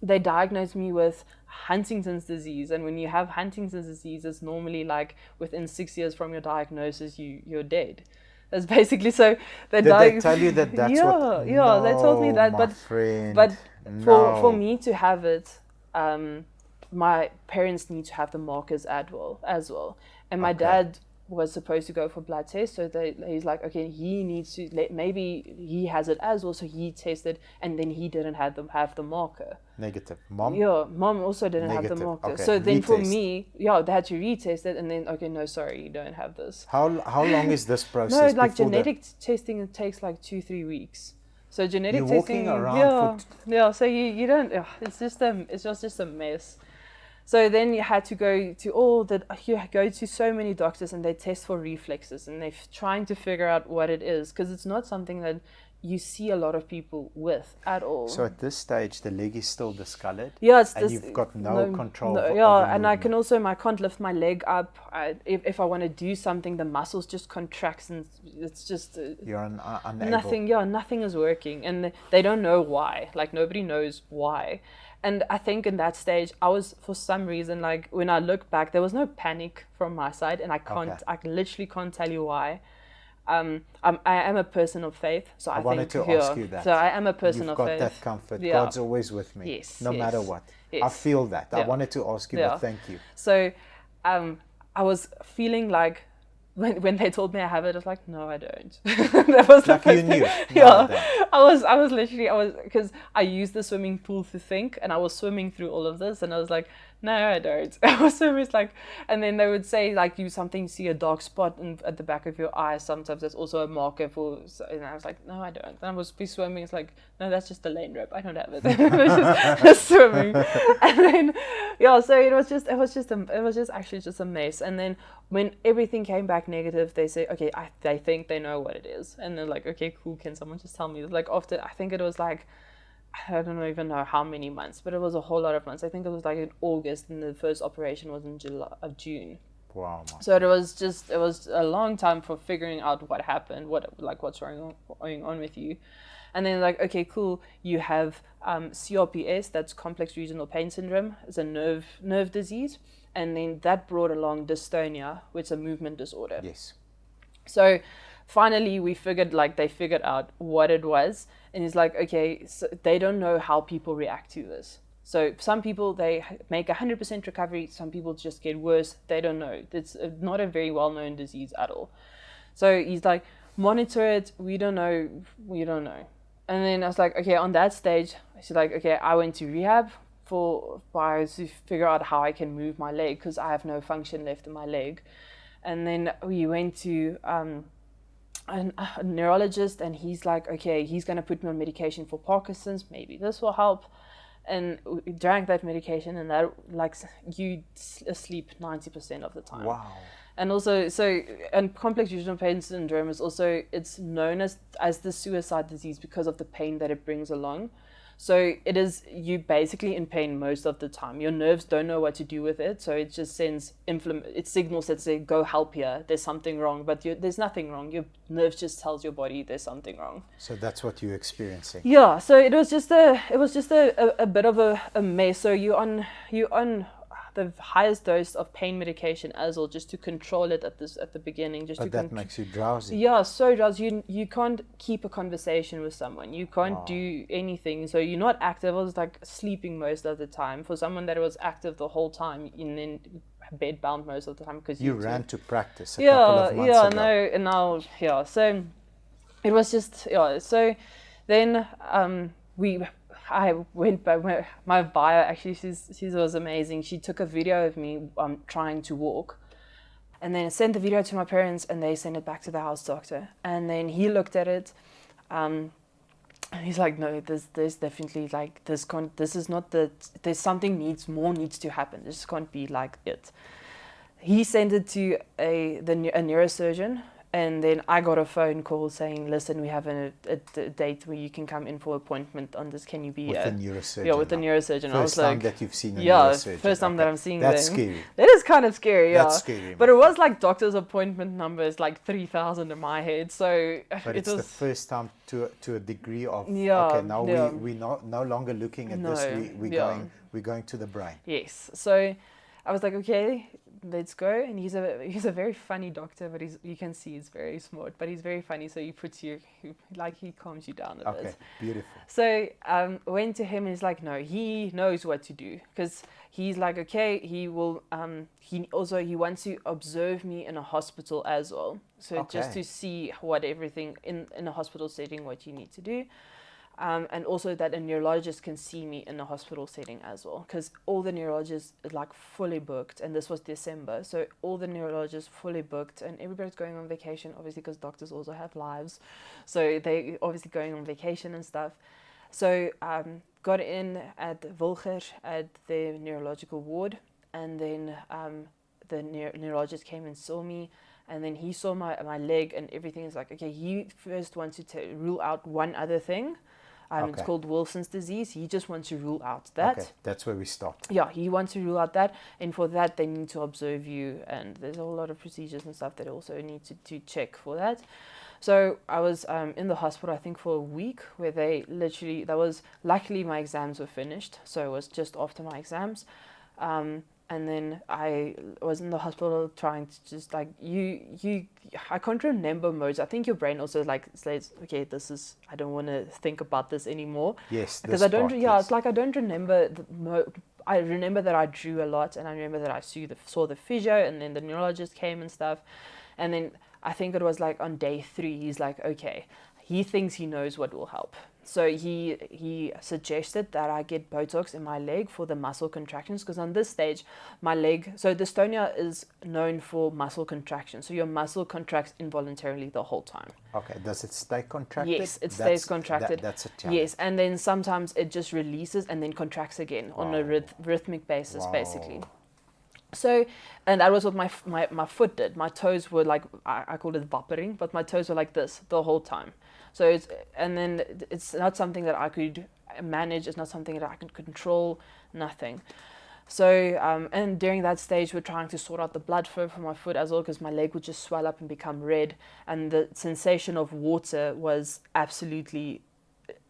they diagnosed me with Huntington's disease, and when you have Huntington's disease, it's normally like within 6 years from your diagnosis, you're dead. That's basically, so they tell you that that's what? No, they told me that, but for me to have it, my parents need to have the markers as well, and my dad was supposed to go for blood tests, so he's like, okay, he needs to, maybe he has it as well, so he tested, and then he didn't have the marker. Negative. Mom also didn't have the marker. Okay. So then for me, they had to retest it, and then, okay, no, sorry, you don't have this. How long is this process? No, like genetic testing, it takes like 2-3 weeks. So genetic You're testing, walking around so you don't, it's just a mess. So then you had to go to so many doctors, and they test for reflexes, and they're trying to figure out what it is, because it's not something that you see a lot of people with at all. So at this stage, the leg is still discolored. Yeah, you've got no control. And I can't lift my leg up. If I want to do something, the muscles just contracts, and it's just you're unable. Nothing is working, and they don't know why. Like, nobody knows why. And I think in that stage, I was, for some reason, like, when I look back, there was no panic from my side, and I literally can't tell you why. I am a person of faith, so I wanted to ask you that. So I am a person of faith. You've got that comfort. Yeah. God's always with me. Yes. No matter what. Yes. I feel that. I wanted to ask you, but thank you. So I was feeling like, when they told me I have it, I was like, no, I don't. That was like, you knew. I was literally, because I used the swimming pool to think, and I was swimming through all of this, and I was like, no, I don't. I was always like, and then they would say, like, see a dark spot at the back of your eye. Sometimes that's also a marker for, and I was like, no, I don't. And I was swimming. It's like, no, that's just the lane rope. I don't have it. It was just swimming. And then, so it was actually just a mess. And then when everything came back negative, they say, okay, they think they know what it is. And they're like, okay, cool. Can someone just tell me? Like, after, I think it was like, I don't even know how many months, but it was a whole lot of months. I think it was like in August, and the first operation was in June. Wow. So it was a long time for figuring out what happened, what's going on with you. And then, like, okay, cool, you have CRPS, that's complex regional pain syndrome. It's a nerve disease. And then that brought along dystonia, which is a movement disorder. Yes. So finally they figured out what it was. And it's like, okay, so they don't know how people react to this. So some people, they make 100% recovery. Some people just get worse. They don't know. It's not a very well-known disease at all. So he's like, monitor it. We don't know. And then I was like, okay, on that stage, she's like, okay, I went to rehab to figure out how I can move my leg, because I have no function left in my leg. And then we went to a neurologist, and he's like, okay, he's going to put me on medication for Parkinson's. Maybe this will help. and we drank that medication, and that like you sleep 90% of the time. Wow. And also, and complex urinary pain syndrome is also, it's known as the suicide disease because of the pain that it brings along. So it is, you basically in pain most of the time. Your nerves don't know what to do with it, so it just sends it signals that say, go help here, there's something wrong, but there's nothing wrong. Your nerves just tells your body there's something wrong. So that's what you're experiencing. Yeah, so it was just a bit of a mess. So you're on the highest dose of pain medication as well, just to control it at the beginning. But that makes you drowsy. Yeah, so drowsy. You can't keep a conversation with someone. You can't do anything. So you're not active. I was like sleeping most of the time. For someone that was active the whole time, and then bed bound most of the time because you ran to practice a couple of months ago. So it was just So then I went by my bio. Actually, she was amazing. She took a video of me trying to walk, and then sent the video to my parents, and they sent it back to the house doctor. And then he looked at it, and he's like, "No, there's definitely like this is not the. There's something needs to happen. This can't be like it." He sent it to a neurosurgeon. And then I got a phone call saying, "Listen, we have a date where you can come in for appointment on this. Can you be with a neurosurgeon?" Yeah, with a neurosurgeon. First time that you've seen a neurosurgeon. First time that I'm seeing That's them. scary. That is kind of scary. Yeah, that's scary. But it was like doctor's appointment numbers like 3,000 in my head. So but it's the first time to a degree of now we're no longer looking at this. We're going to the brain. Yes. So I was like, okay, let's go. And he's a very funny doctor, but you can see he's very smart, but he's very funny. So he calms you down a bit. Okay, beautiful. So went to him, and he's like, no, he knows what to do, because he's like, okay, he will. He wants to observe me in a hospital as well. So just to see what everything in a hospital setting, what you need to do. And also that a neurologist can see me in a hospital setting as well, because all the neurologists are like fully booked, and this was December, so all the neurologists fully booked, and everybody's going on vacation, obviously, because doctors also have lives, so they obviously going on vacation and stuff. So got in at Wilger at the neurological ward, and then the neurologist came and saw me. And then he saw my leg and everything. Is like, okay, he first wants to rule out one other thing. It's called Wilson's disease. He just wants to rule out that. Okay, that's where we stopped. Yeah, he wants to rule out that. And for that, they need to observe you. And there's a whole lot of procedures and stuff that also need to check for that. So I was in the hospital, I think, for a week, where luckily my exams were finished. So it was just after my exams. And then I was in the hospital trying to just like, I can't remember modes. I think your brain also like says, okay, I don't want to think about this anymore. Yes. Because it's like I don't remember I remember that I drew a lot, and I remember that I saw the physio, and then the neurologist came and stuff. And then I think it was like on day 3, he's like, okay, he thinks he knows what will help. So he suggested that I get Botox in my leg for the muscle contractions, because on this stage, my leg, so dystonia is known for muscle contraction. So your muscle contracts involuntarily the whole time. Okay, does it stay contracted? Yes, it stays contracted. That's a challenge. Yes, and then sometimes it just releases and then contracts again on a rhythmic basis, basically. So, and that was what my foot did. My toes were like, I called it wappering, but my toes were like this the whole time. So it's not something that I could manage. It's not something that I can control. Nothing. So and during that stage, we're trying to sort out the blood flow from my foot as well, because my leg would just swell up and become red, and the sensation of water was absolutely,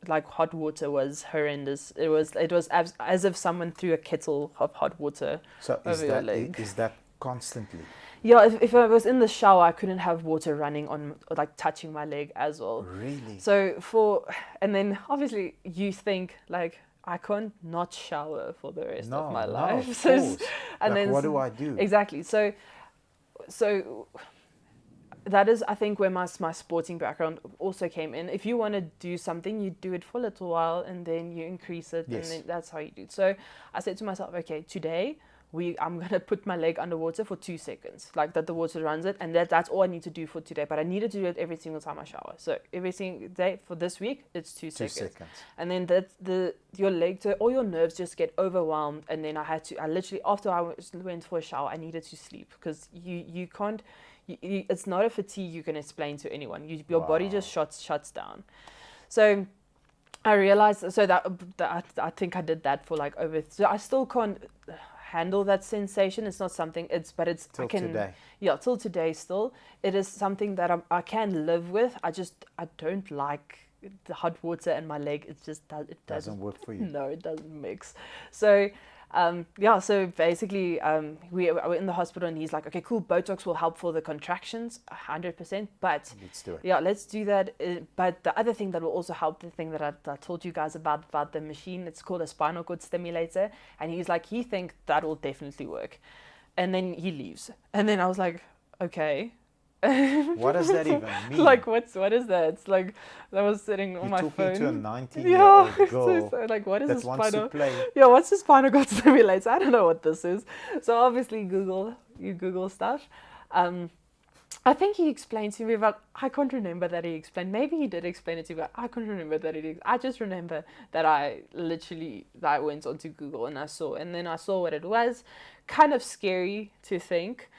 like hot water was horrendous. It was as if someone threw a kettle of hot water over your leg. Is that constantly? Yeah, if I was in the shower, I couldn't have water running on, like touching my leg as well. Really? So and then obviously you think like, I can't not shower for the rest of my life. Of course. And like, then what do I do? Exactly. So that is, I think, where my sporting background also came in. If you want to do something, you do it for a little while, and then you increase it, and then that's how you do it. So I said to myself, okay, today I'm going to put my leg underwater for 2 seconds, like that the water runs it, and that's all I need to do for today. But I needed to do it every single time I shower. So every single day for this week, it's 2 seconds. And then your legs, all your nerves just get overwhelmed. And then I literally, after I went for a shower, I needed to sleep, because you can't, it's not a fatigue you can explain to anyone. Your body just shuts down. So I realized, so that I think I did that for like so I still can't handle that sensation. It's not something, till today. Yeah, till today still. It is something that I can live with. I don't like the hot water and my leg. It doesn't work for you. No, it doesn't mix. So so basically we were in the hospital, and he's like, okay, cool, Botox will help for the contractions 100%, but let's do it. Yeah, let's do that. But the other thing that will also help, the thing that I told you guys about the machine, it's called a spinal cord stimulator, and he's like, he thinks that will definitely work. And then he leaves, and then I was like, okay. What does that even mean? Like, what is that? It's like, I was sitting on my phone. You're talking to a 19-year-old girl so like, what is that wants to play. Yeah, what's the spinal cord stimulator? I don't know what this is. So obviously you Google stuff. I think he explained to me, but I can't remember that he explained. Maybe he did explain it to me, but I can't remember that he did. I just remember that I went onto Google and I saw what it was. Kind of scary to think.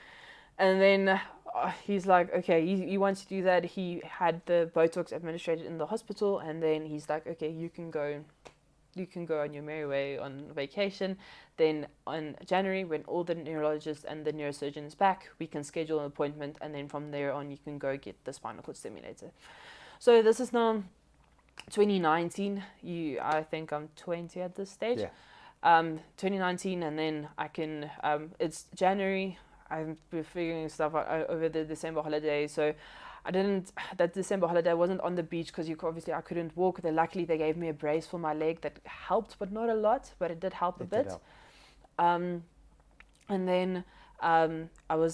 And then he's like, okay, you want to do that. He had the Botox administered in the hospital, and then he's like, okay, you can go on your merry way on vacation. Then on January, when all the neurologists and the neurosurgeon is back, we can schedule an appointment, and then from there on, you can go get the spinal cord stimulator. So this is now 2019. I think I'm 20 at this stage. Yeah. 2019, and then I can. It's January. I've been figuring stuff out over the December holiday, so that December holiday I wasn't on the beach because I couldn't walk. Luckily they gave me a brace for my leg that helped, but not a lot, but it did help a bit. And then I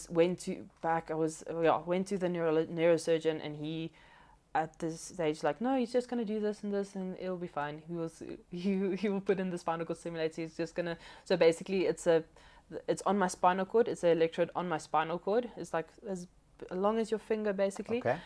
went to the neurosurgeon, and he at this stage like, no, he's just gonna do this and this and it'll be fine. He will put in the spinal cord stimulator. He's just gonna, so basically it's on my spinal cord. It's an electrode on my spinal cord. It's like as long as your finger, basically. Okay.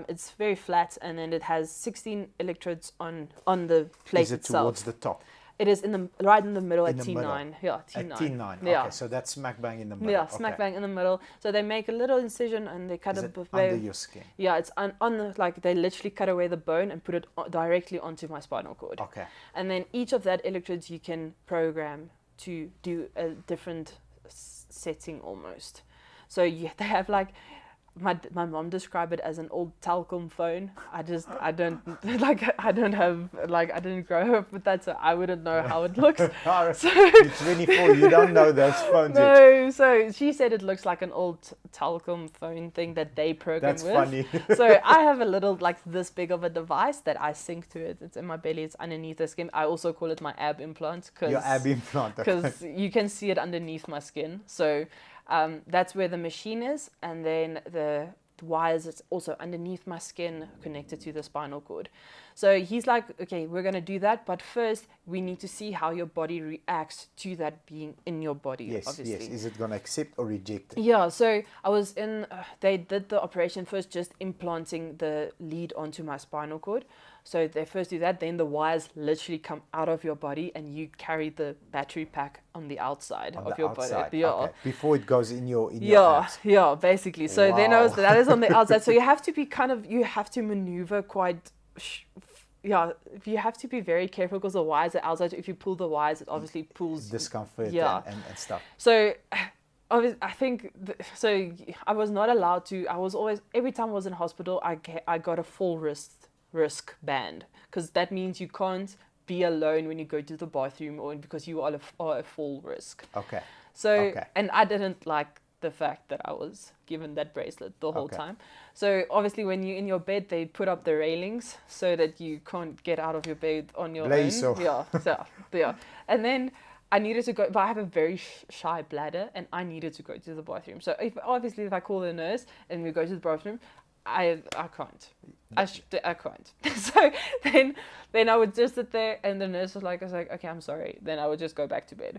It's very flat, and then it has 16 electrodes on the plate itself. Is it towards the top? It is right in the middle at T9. Middle. Yeah, T9. At T9. Yeah. Okay, so that's smack bang in the middle. Yeah, smack bang in the middle. So they make a little incision and they cut it under your skin. Yeah, it's on the, like, they literally cut away the bone and put it directly onto my spinal cord. Okay. And then each of that electrodes you can program to do a different setting almost. So they have like, my mom described it as an old Telkom phone. I didn't grow up with that, so I wouldn't know how it looks. So, you're 24, you don't know those phones. No, so she said it looks like an old Telkom phone thing that they program with. That's funny. So I have a little, like, this big of a device that I sync to it. It's in my belly, it's underneath the skin. I also call it my ab implant. Your ab implant. Because you can see it underneath my skin. So that's where the machine is, and then the wires is also underneath my skin connected to the spinal cord. So he's like, okay, we're going to do that, but first we need to see how your body reacts to that being in your body. Yes, obviously. Yes. Is it going to accept or reject it? Yeah, so I was they did the operation first, just implanting the lead onto my spinal cord. So they first do that, then the wires literally come out of your body and you carry the battery pack on the outside of your body. Yeah. Okay. Before it goes in your abs. Yeah, basically. So then that is on the outside. So you have to be you have to maneuver quite, you have to be very careful because the wires are outside. If you pull the wires, it obviously pulls discomfort and stuff. So I think, so I was not allowed to, every time I was in hospital, I got a full risk band, because that means you can't be alone when you go to the bathroom, or because you are a full risk. Okay. So, and I didn't like the fact that I was given that bracelet the whole time. So obviously when you're in your bed, they put up the railings so that you can't get out of your bed on your own. Yeah. And then I needed to go, but I have a very shy bladder, and I needed to go to the bathroom. So if I call the nurse and we go to the bathroom, I can't. I can't. So then I would just sit there, and the nurse was like, okay, I'm sorry. Then I would just go back to bed.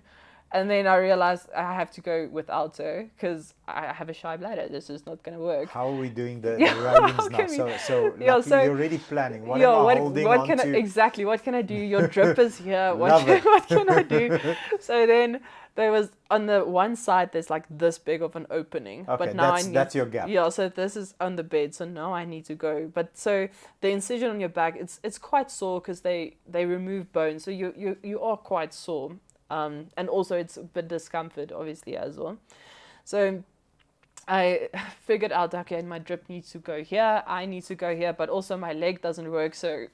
And then I realized I have to go without her because I have a shy bladder. This is not going to work. How are we doing the ratings now? So you're already planning. What am I holding what on can to? Exactly. What can I do? Your drip is here. Love it. What can I do? So then there was on the one side, there's like this big of an opening. Okay, but now that's your gap. Yeah, so this is on the bed. So now I need to go. But so the incision on your back, it's quite sore because they remove bone. So you are quite sore. And also it's a bit discomfort, obviously, as well. So I figured out, okay, my drip needs to go here, I need to go here, but also my leg doesn't work, so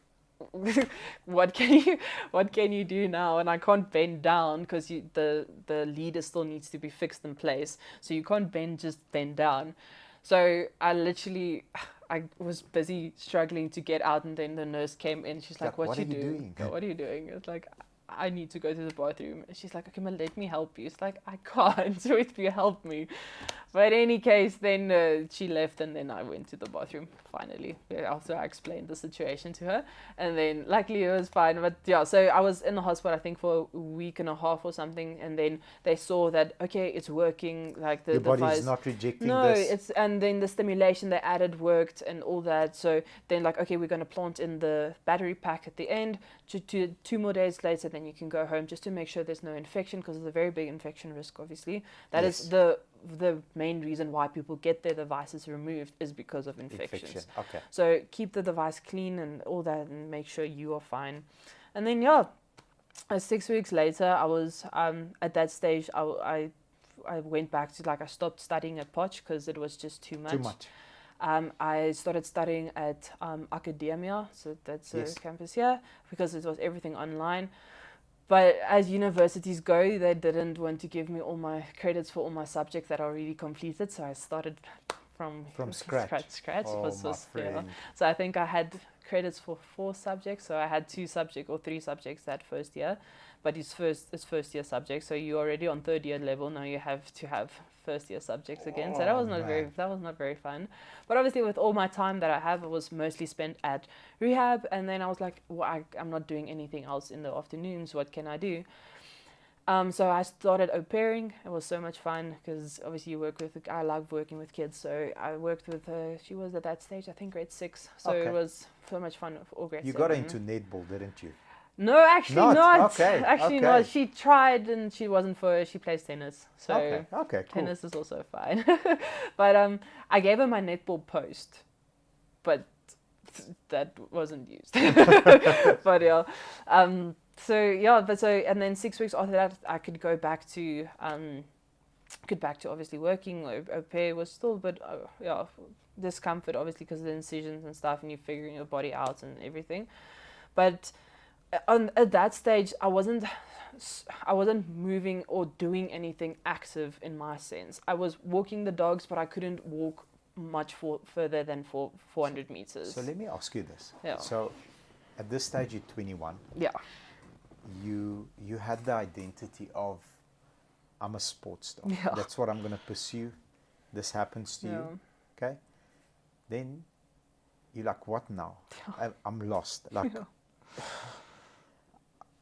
what can you do now? And I can't bend down because the leader still needs to be fixed in place, so you can't just bend down. So I was busy struggling to get out, and then the nurse came in. She's like, what are you doing? What are you doing? It's like, I need to go to the bathroom. And she's like, okay, well, let me help you. It's like, I can't. So if you help me. But in any case, then she left, and then I went to the bathroom finally after I explained the situation to her. And then luckily it was fine. But yeah, so I was in the hospital, I think, for a week and a half or something. And then they saw that, okay, it's working. Like the body's not rejecting this. And then the stimulation they added worked and all that. So then like, okay, we're going to plant in the battery pack at the end. 2 more days later, then you can go home just to make sure there's no infection, because there's a very big infection risk, obviously. That is the main reason why people get their devices removed, is because of infections. Okay. So keep the device clean and all that, and make sure you are fine. And then 6 weeks later, I was at that stage. I went back to, like, I stopped studying at Potch because it was just too much. I started studying at Academia, so that's a campus here, because it was everything online. But as universities go, they didn't want to give me all my credits for all my subjects that I already completed, so I started from scratch. Oh, So I think I had credits for 4 subjects, so I had 2 subjects or 3 subjects that first year, but it's first year subjects, so you're already on 3rd year level. Now you have to have first year subjects again. So that was not very fun. But obviously, with all my time that I have, it was mostly spent at rehab. And then I was like, well, I'm not doing anything else in the afternoons. What can I do? So I started au pairing. It was so much fun because obviously I love working with kids. So I worked with her. She was at that stage, I think, grade 6. So it was so much fun for grade 7. You got into netball, didn't you? No, actually not. Okay. Actually not. She tried and she wasn't for it. She plays tennis. So okay, cool. Tennis is also fine. But I gave her my netball post, but that wasn't used. But yeah. And then 6 weeks after that, I could go back to obviously working. Au pair was still a bit discomfort, obviously, because of the incisions and stuff, and you're figuring your body out and everything. But at that stage, I wasn't moving or doing anything active in my sense. I was walking the dogs, but I couldn't walk much further than 400 meters. So let me ask you this. Yeah. So at this stage, you're 21. Yeah. You had the identity of, I'm a sports star. Yeah. That's what I'm going to pursue. This happens to you. Okay. Then you're like, what now? I'm lost. Like,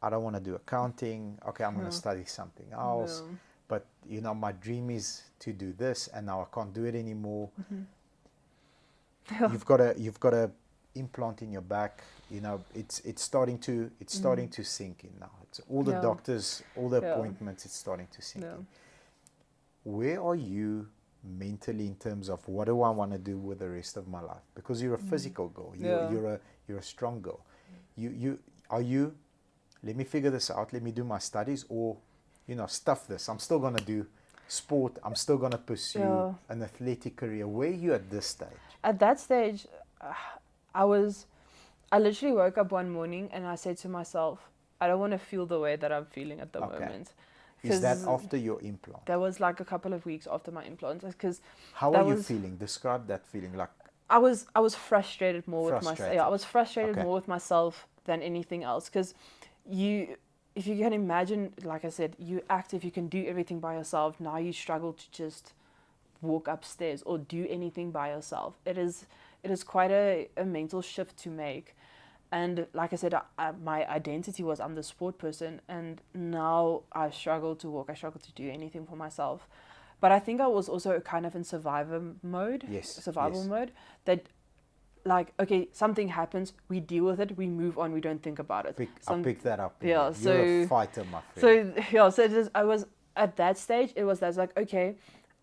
I don't want to do accounting. Okay, I'm going to study something else. No. But, my dream is to do this, and now I can't do it anymore. Mm-hmm. You've got a implant in your back. It's starting to sink in now. It's all the doctors, all the appointments. It's starting to sink in. Where are you mentally in terms of what do I want to do with the rest of my life? Because you're a physical girl. You're a strong girl. Are you, let me figure this out, let me do my studies, or, stuff this. I'm still going to do sport. I'm still going to pursue an athletic career. Where are you at this stage? At that stage, I literally woke up one morning and I said to myself, I don't want to feel the way that I'm feeling at the moment. Is that after your implant? That was like a couple of weeks after my implant. How are you feeling? Describe that feeling. Like, I was frustrated more with myself. Yeah, I was frustrated more with myself than anything else, because if you can imagine, like I said, you're active, you can do everything by yourself. Now you struggle to just walk upstairs or do anything by yourself. It is quite a mental shift to make. And like I said, my identity was I'm the sport person, and now I struggle to walk. I struggle to do anything for myself. But I think I was also kind of in survival mode. Survival mode. That, like, okay, something happens, we deal with it, we move on, we don't think about it. I'll pick that up. Yeah, You're a fighter, my friend. I was at that stage. That's like, okay,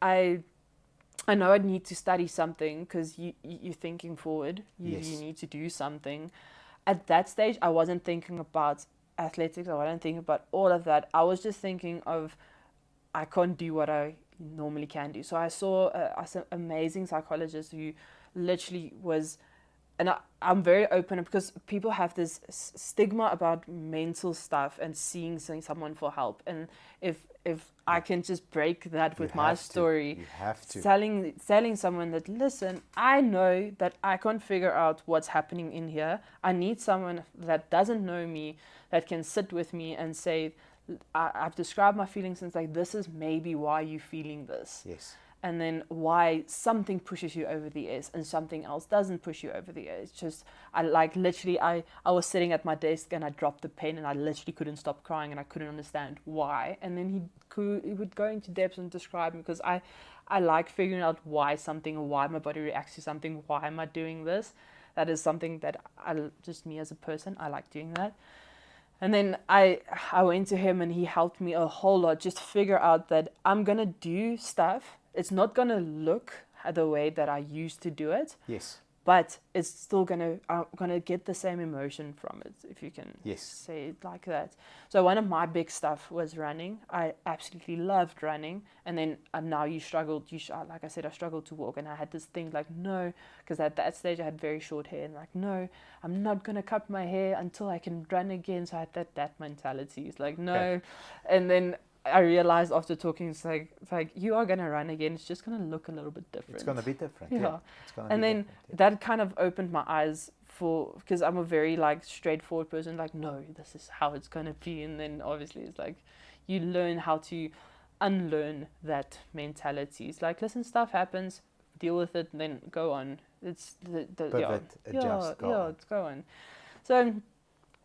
I know I need to study something because you're thinking forward. You need to do something. At that stage, I wasn't thinking about athletics. I wasn't thinking about all of that. I was just thinking of, I can't do what I normally can do. So I saw an amazing psychologist who literally was, and I'm very open because people have this stigma about mental stuff and seeing someone for help. And if I can just break that with my story, you have to telling someone that, listen, I know that I can't figure out what's happening in here. I need someone that doesn't know me, that can sit with me and say, I've described my feelings, and it's like, this is maybe why you're feeling this. Yes. And then why something pushes you over the edge and something else doesn't push you over the edge. Just, I was sitting at my desk and I dropped the pen and I literally couldn't stop crying and I couldn't understand why. And then he would go into depth and describe me, because I like figuring out why something, or why my body reacts to something. Why am I doing this? That is something that just me as a person, I like doing that. And then I went to him and he helped me a whole lot, just figure out that I'm going to do stuff. It's not going to look the way that I used to do it. Yes. But it's still I'm going to get the same emotion from it, if you can say it like that. So one of my big stuff was running. I absolutely loved running. And then now you struggled. Like I said, I struggled to walk. And I had this thing like, no, because at that stage I had very short hair. And like, no, I'm not going to cut my hair until I can run again. So I had that mentality. It's like, no. Okay. And then I realized after talking, it's like you are going to run again. It's just going to look a little bit different. It's going to be different. Yeah. And then that kind of opened my eyes because I'm a very like straightforward person. Like, no, this is how it's going to be. And then obviously it's like you learn how to unlearn that mentality. It's like, listen, stuff happens, deal with it, and then go on. It's adjust, go on. So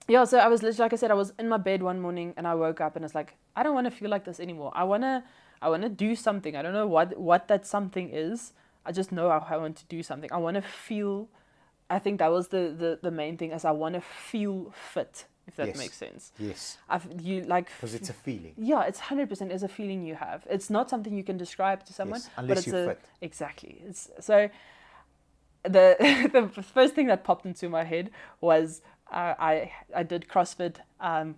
I was literally, like I said, I was in my bed one morning and I woke up and it's like, I don't want to feel like this anymore. I want to do something. I don't know what that something is. I just know I want to do something. I want to feel, I think that was the main thing, is I want to feel fit, if that makes sense. Yes. Because it's a feeling. Yeah, it's 100% is a feeling you have. It's not something you can describe to someone. Yes, unless but you're fit. Exactly. So the first thing that popped into my head was, I did CrossFit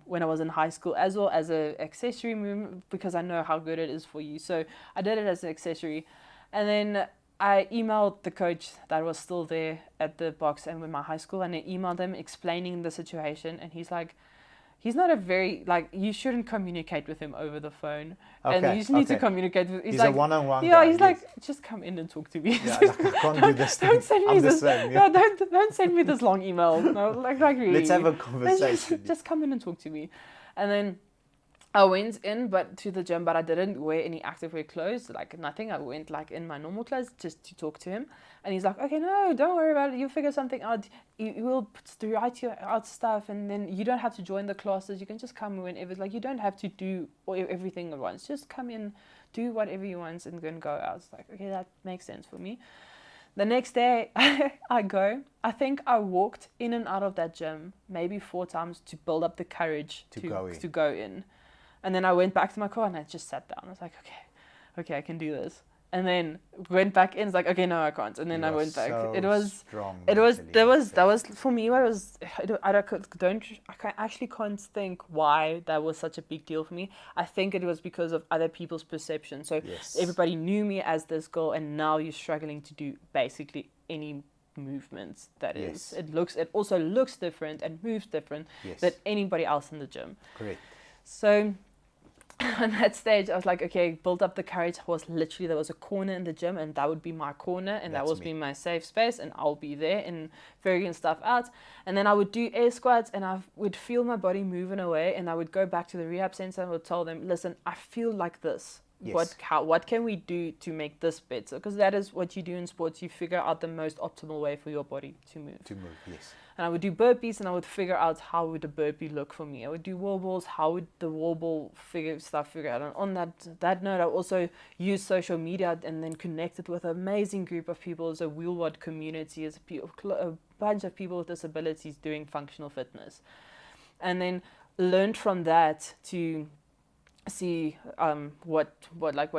when I was in high school, as well as an accessory movement, because I know how good it is for you. So I did it as an accessory. And then I emailed the coach that was still there at the box and with my high school, and I emailed him explaining the situation. And he's like, he's not a very, like, you shouldn't communicate with him over the phone. Okay, and you just need to communicate with him. He's like, a one-on-one yeah, guy. He's like, just come in and talk to me. Yeah, like, I can't do this thing. Don't send me I'm this. the same, Yeah. No, don't send me this long email. No, like really. Let's have a conversation. Just come in and talk to me. And then I went in to the gym, but I didn't wear any activewear clothes, like nothing. I went like in my normal clothes just to talk to him. And he's like, okay, no, don't worry about it. You'll figure something out. You will write out stuff, and then you don't have to join the classes. You can just come whenever. Like, you don't have to do everything at once. Just come in, do whatever you want, and then go out. It's like, okay, that makes sense for me. The next day, I go. I think I walked in and out of that gym maybe 4 times to build up the courage to go in. And then I went back to my car and I just sat down. I was like, okay, I can do this. And then went back in. It's like, okay, no, I can't. And then I went back. It was strong. That was for me. What was I actually can't think why that was such a big deal for me. I think it was because of other people's perception. So everybody knew me as this girl, and now you're struggling to do basically any movements that is. It also looks different and moves different than anybody else in the gym. Correct. So on that stage, I was like, okay, build up the courage. There was a corner in the gym, and that would be my corner, and that would be my safe space, and I'll be there and figuring stuff out. And then I would do air squats, and I would feel my body moving away, and I would go back to the rehab center and would tell them, listen, I feel like this. What can we do to make this better? Because that is what you do in sports. You figure out the most optimal way for your body to move. Yes. And I would do burpees, and I would figure out how would a burpee look for me. I would do wall balls. How would the wall ball figure out? And on that note, I also use social media and then connected with an amazing group of people. As a wheelwad community, as a bunch of people with disabilities doing functional fitness, and then learned from that to see what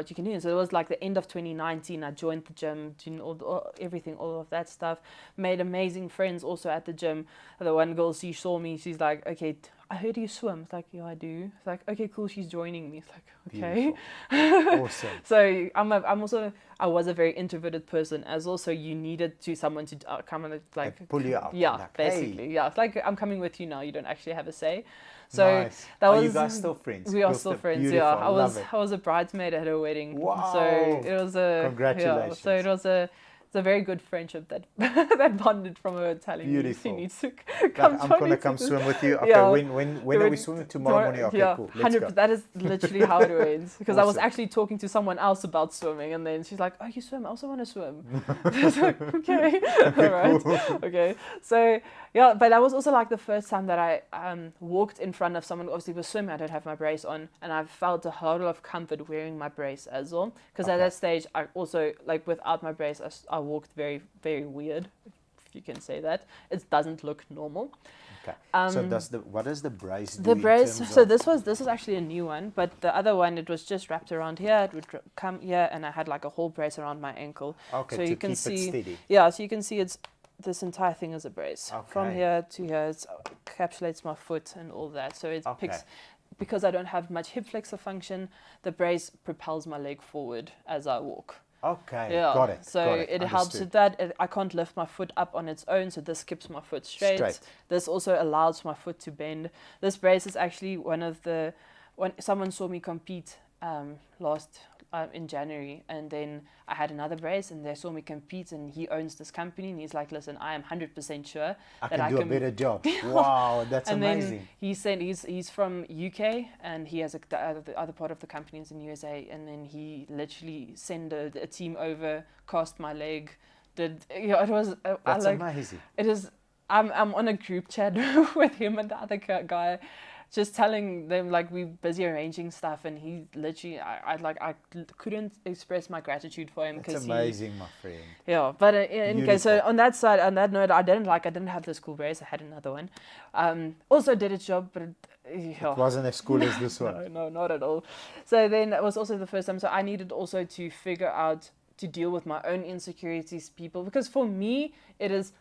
you can do. So it was like the end of 2019. I joined the gym, doing all of that stuff. Made amazing friends also at the gym. The one girl, she saw me. She's like, "Okay, I heard you swim." It's like, "Yeah, I do." It's like, "Okay, cool. She's joining me." It's like, "Okay." Awesome. So I was a very introverted person, as also you needed someone to come and like pull you out. Yeah, like, basically. Hey. Yeah, it's like, I'm coming with you now. You don't actually have a say. So nice. that was. You guys still friends? We are still friends. Beautiful. Yeah, I was a bridesmaid at her wedding. Wow. So it was Congratulations. Yeah, so it was a very good friendship that that bonded from her telling me she needs to come. I'm gonna come swim with you. Okay, yeah. when are we swimming? Tomorrow morning. Okay, yeah, cool. Let's go. That is literally how it went. Because Awesome. I was actually talking to someone else about swimming, and then she's like, "Oh, you swim? I also want to swim." I was like, "Okay, all right, okay." So yeah, but that was also like the first time that I walked in front of someone who obviously was swimming. I don't have my brace on, and I felt a whole lot of comfort wearing my brace as well. Because at that stage, I also, like, without my brace, I walked very, very weird, if you can say that. It doesn't look normal. Okay. So what does the brace do? The brace. So this was actually a new one, but the other one, it was just wrapped around here. It would come here, and I had like a whole brace around my ankle. Okay. So to you can keep see. it steady. Yeah. So you can see this entire thing is a brace. Okay. From here to here, it encapsulates my foot and all that. So it picks. Because I don't have much hip flexor function, the brace propels my leg forward as I walk. Okay, yeah. got it. So it helps with that. I can't lift my foot up on its own, so this keeps my foot straight. This also allows my foot to bend. This brace is actually when someone saw me compete in January, and then I had another brace, and they saw me compete, and he owns this company, and he's like, "Listen, I am 100% sure that I can do a better job." Wow, that's and amazing. Then he said he's from UK, and he has the other part of the company is in USA, and then he literally sent a team over, cast my leg, it was that's amazing. It is. I'm on a group chat with him and the other guy, just telling them like we're busy arranging stuff, and he literally I couldn't express my gratitude for him. It's amazing, my friend. Yeah, but okay, so on that note, I didn't have this cool brace. I had another one. Also did its job, but it wasn't as cool as this one. No, not at all. So then it was also the first time. So I needed also to figure out to deal with my own insecurities, because for me it is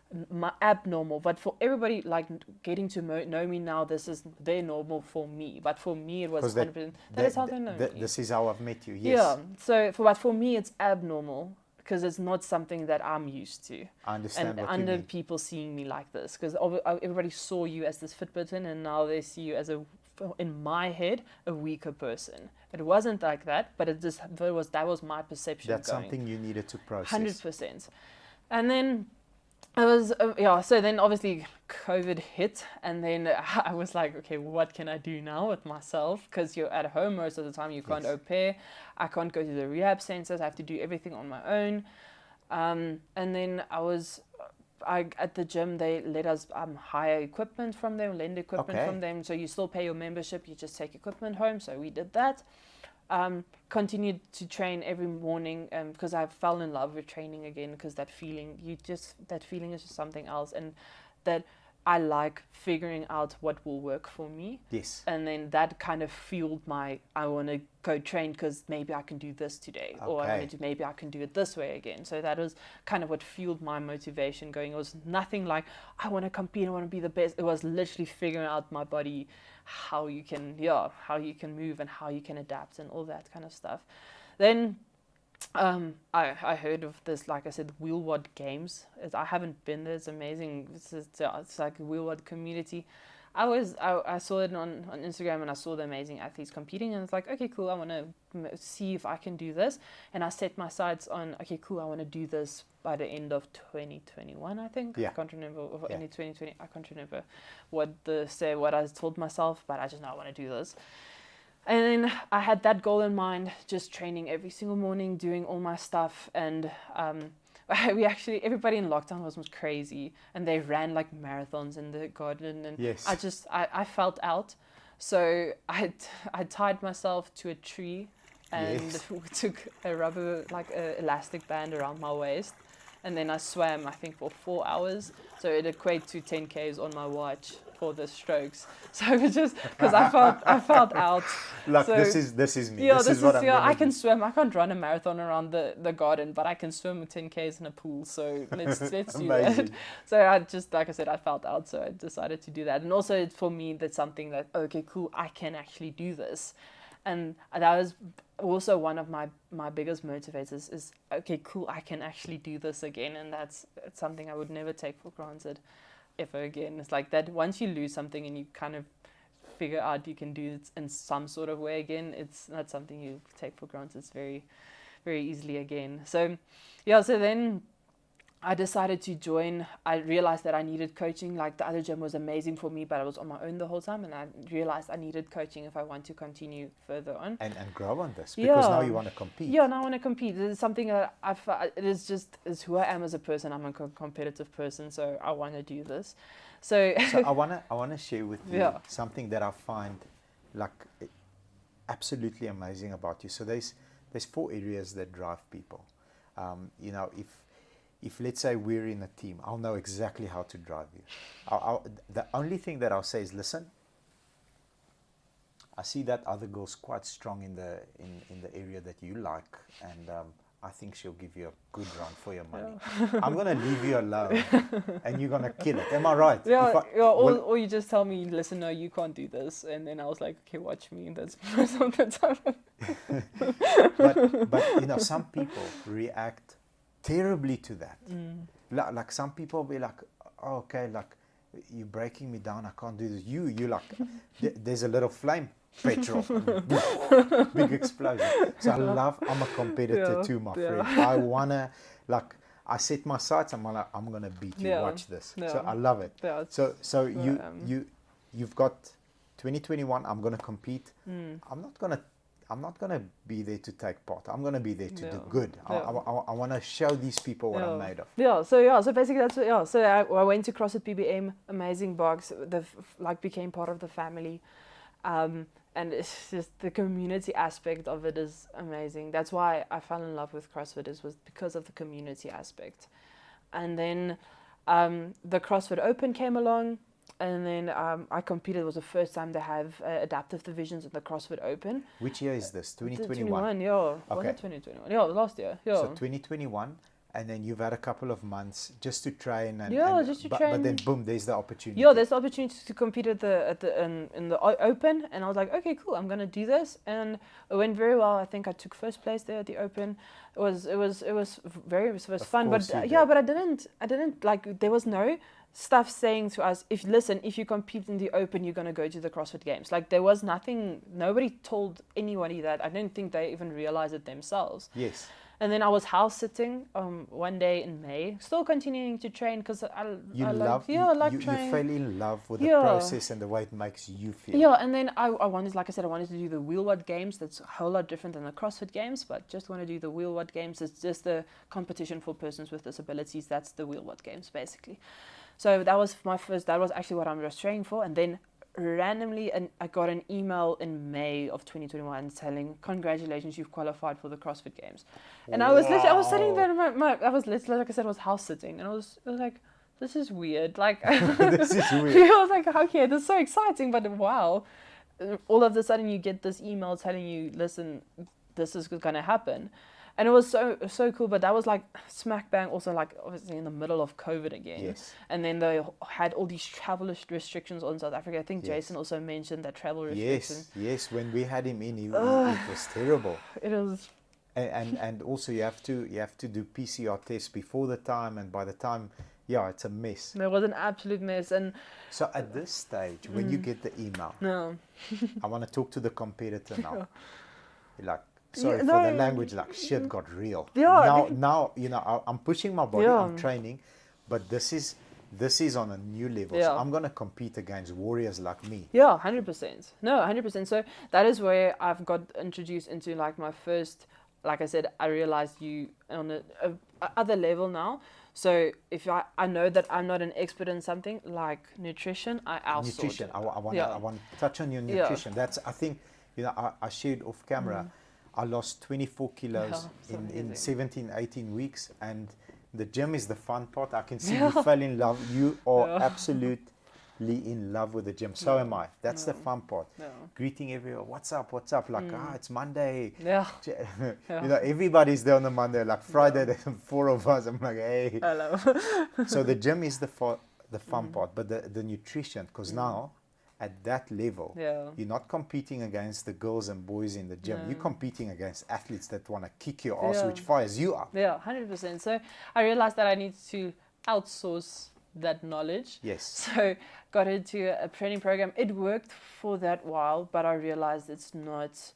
abnormal, but for everybody like getting to know me now, this is their normal for me, but for me it was 100%. That is how they know me. This is how I've met you. Yes. Yeah. So for me it's abnormal because it's not something that I'm used to. I understand and what under you mean. people seeing me like this, because everybody saw you as this fit button, and now they see you as in my head, a weaker person. It wasn't like that, but that was my perception. That's something you needed to process. 100%. And then I was, so then obviously COVID hit, and then I was like, okay, what can I do now with myself? Because you're at home most of the time, you can't au pair, I can't go to the rehab centers, I have to do everything on my own. And then at the gym, they let us hire equipment from them, lend equipment from them. So you still pay your membership, you just take equipment home. So we did that. Continued to train every morning because I fell in love with training again, because that feeling is just something else, and that I like figuring out what will work for me. Yes. And then that kind of fueled I want to go train because maybe I can do this today, or maybe I can do it this way again. So that was kind of what fueled my motivation going. It was nothing like, I want to compete, I want to be the best. It was literally figuring out my body, how you can move and how you can adapt and all that kind of stuff. Then I heard of this, like I said, wheelwad games. I haven't been there. It's amazing. It's like a wheelwad community. I saw it on Instagram, and I saw the amazing athletes competing, and it's like, okay, cool, I want to see if I can do this. And I set my sights on, okay, cool, I want to do this by the end of 2021, I think. I can't remember, end of 2020, I can't remember what I told myself, but I just know I want to do this. And then I had that goal in mind, just training every single morning, doing all my stuff. And everybody in lockdown was crazy. And they ran like marathons in the garden. And Yes. I felt out. So I tied myself to a tree and Yes. took a rubber, like a elastic band around my waist. And then I swam, I think, for 4 hours. So it equated to 10 Ks on my watch for the strokes. So it was just because I felt out. Like, so, this is me. Yeah, this is what I'm gonna I do. can swim. I can't run a marathon around the garden, but I can swim 10 Ks in a pool. So let's do that. Amazing. So I just, like I said, I felt out. So I decided to do that. And also for me, that's something that, okay, cool, I can actually do this. And that was also one of my biggest motivators is, okay, cool, I can actually do this again. And it's something I would never take for granted ever again. It's like that once you lose something and you kind of figure out you can do it in some sort of way again, it's not something you take for granted. It's very, very easily again. So, yeah, so then I decided to join. I realized that I needed coaching. Like, the other gym was amazing for me, but I was on my own the whole time, and I realized I needed coaching if I want to continue further on. And grow on this, because now Yeah. you want to compete. Yeah, now I want to compete. It's something that it's who I am as a person. I'm a competitive person, so I want to do this. So So I wanna share with you Yeah. something that I find like absolutely amazing about you. So there's 4 areas that drive people. You know, if let's say we're in a team, I'll know exactly how to drive you. The only thing that I'll say is, listen, I see that other girl's quite strong in the area that you like, and I think she'll give you a good run for your money. I'm gonna leave you alone, and you're gonna kill it. Am I right? Yeah, or you just tell me, listen, no, you can't do this, and then I was like, okay, watch me. That's most of the time. but you know, some people react terribly to that. Like some people be like, oh, okay, like, you're breaking me down, I can't do this. You like, there's a little flame, petrol, big explosion. So I'm a competitor too, my friend. I wanna, like, I set my sights, I'm gonna beat you. Watch this. So I love it. Yeah, So you've got 2021. I'm gonna compete. I'm not gonna be there to take part. I'm gonna be there to do good. I want to show these people what I'm made of. So basically that's what, So I went to CrossFit PBM, amazing box. Became part of the family, and it's just the community aspect of it is amazing. That's why I fell in love with CrossFit was because of the community aspect. And then the CrossFit Open came along. And then I competed. It was the first time to have adaptive divisions at the CrossFit Open. Which year is this? 2021? 2021, yeah. Okay. Was it 2021? Yeah, last year. Yeah. So 2021, and then you've had a couple of months just to train. Just to train. But then, boom, there's the opportunity. Yeah, there's the opportunity to compete in the Open. And I was like, okay, cool, I'm going to do this. And it went very well. I think I took first place there at the Open. It was fun. But but I didn't like, there was no stuff saying to us, if you compete in the Open, you're going to go to the CrossFit Games. Like, there was nothing, nobody told anybody that. I don't think they even realized it themselves. Yes. And then I was house sitting one day in May, still continuing to train because I like training. You fell in love with the process and the way it makes you feel. Yeah, and then I wanted, like I said, I wanted to do the Wheelwad Games. That's a whole lot different than the CrossFit Games, but just want to do the Wheelwad Games. It's just a competition for persons with disabilities. That's the Wheelwad Games, basically. So that was that was actually what I was training for. And then randomly, I got an email in May of 2021 telling, congratulations, you've qualified for the CrossFit Games. And I was sitting there, like I said, I was house sitting, and I was like, this is weird. Like, this is weird. I was like, okay, this is so exciting, but wow. All of a sudden you get this email telling you, listen, this is going to happen. And it was so cool, but that was like smack bang also, like, obviously in the middle of COVID again. Yes. And then they had all these travel restrictions on South Africa. I think Jason also mentioned that travel restrictions. Yes. When we had him in, it was terrible. It was. And also you have to do PCR tests before the time, and by the time, it's a mess. It was an absolute mess. And so at this stage, when you get the email, I want to talk to the competitor now. Like, sorry for the language, like, shit got real. Now, I'm pushing my body, I'm training, but this is this is on a new level. Yeah. So I'm going to compete against warriors like me. Yeah, 100%. No, 100%. So that is where I've got introduced into like my first, like I said, I realized you on a other level now. So if I know that I'm not an expert in something like nutrition, I outsource. Nutrition. I want to touch on your Yeah. nutrition. That's, I think, I shared off camera. I lost 24 kilos in 17, 18 weeks, and the gym is the fun part. I can see you fell in love. You are absolutely in love with the gym. So am I. That's the fun part. Greeting everyone. What's up? What's up? Like, it's Monday. Yeah. Everybody's there on the Monday. Like Friday, there's 4 of us. I'm like, hey. Hello. So the gym is the fun part, but the nutrition, because now at that level, you're not competing against the girls and boys in the gym. You're competing against athletes that want to kick your ass, which fires you up. Yeah, 100%. So I realized that I need to outsource that knowledge. Yes. So got into a training program. It worked for that while, but I realized it's not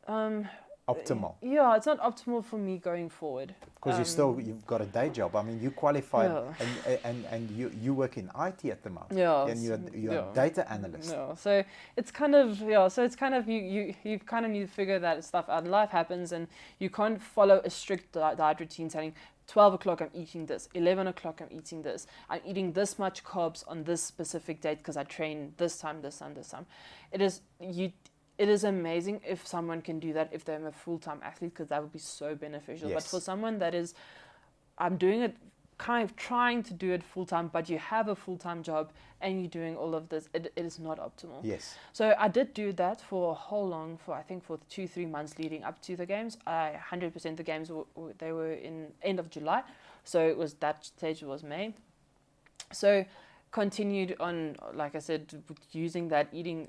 optimal. Yeah, it's not optimal for me going forward. Because you've got a day job. I mean, you qualified and you work in IT at the moment. Yeah. And you're a data analyst. Yeah. So it's kind of you kind of need to figure that stuff out. Life happens, and you can't follow a strict diet routine saying 12 o'clock I'm eating this, 11 o'clock I'm eating this, I'm eating this much carbs on this specific date because I train this time. It is amazing if someone can do that if they're a full-time athlete, because that would be so beneficial. But for someone that is, I'm doing it, kind of trying to do it full-time, but you have a full-time job and you're doing all of this, it is not optimal. Yes. So I did do that for I think for 2-3 months leading up to the games. 100% the games, they were in end of July. So it was, that stage was May. So continued on, like I said, using that eating.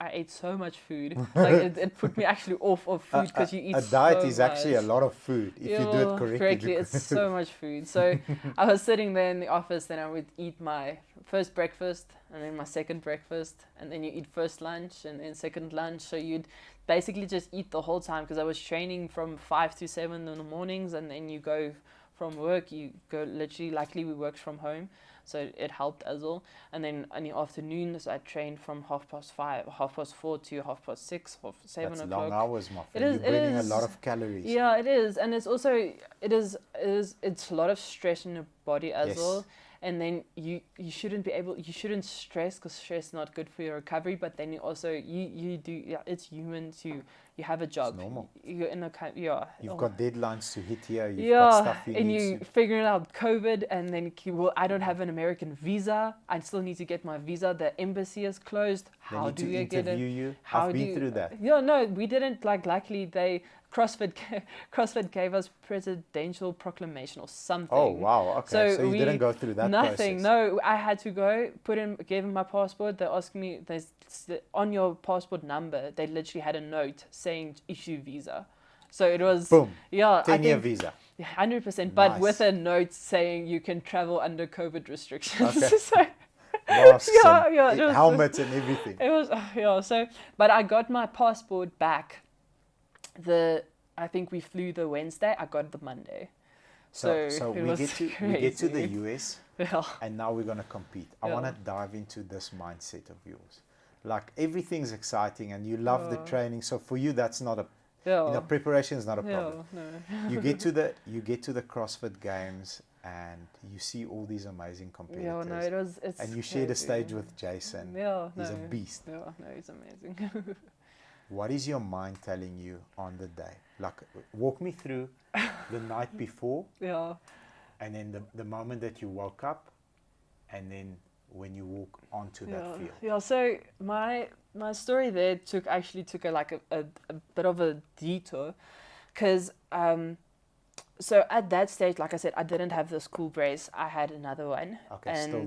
I ate so much food. Like it put me actually off of food, because you eat. A diet so is actually a lot of food if you do it correctly. It's so much food. So I was sitting there in the office, then I would eat my first breakfast and then my second breakfast, and then you eat first lunch and then second lunch. So you'd basically just eat the whole time, because I was training from 5 to 7 in the mornings, and then you go from work, you go literally, luckily we worked from home, so it helped as well. And then in the afternoons I trained from 4:30 to 6:30 or 7 That's o'clock. long hours, my friend. You're burning a lot of calories. Yeah, it is, and it's also it's a lot of stress in your body as well. And then you shouldn't stress, because stress is not good for your recovery. But then you also you do, it's human to, you have a job. It's normal. You're in a You've got deadlines to hit here. You've got stuff you and need you figuring out COVID, and then I don't have an American visa. I still need to get my visa. The embassy is closed. How do you get it? You. I've been through that. Yeah, no, we didn't. Luckily CrossFit gave us presidential proclamation or something. Oh wow! Okay, so you didn't go through that nothing. process. No, I had to go gave them my passport. They asked me, on your passport number, they literally had a note saying issue visa. So it was boom. Yeah, 10-year visa. 100%, but with a note saying you can travel under COVID restrictions. Okay. So, Masks and helmets and everything. It was So, but I got my passport back. I think we flew the Wednesday. I got the Monday. So we get to the US, and now we're gonna compete. I want to dive into this mindset of yours. Like, everything's exciting, and you love the training. So for you, that's not a preparation is not a problem. No. You get to the CrossFit Games, and you see all these amazing competitors. And you share the stage with Jason. He's a beast. He's amazing. What is your mind telling you on the day? Like, walk me through the night before. And then the moment that you woke up, and then when you walk onto that field. So my story there took a bit of a detour, because so at that stage, like I said, I didn't have this cool brace. I had another one. Okay, and still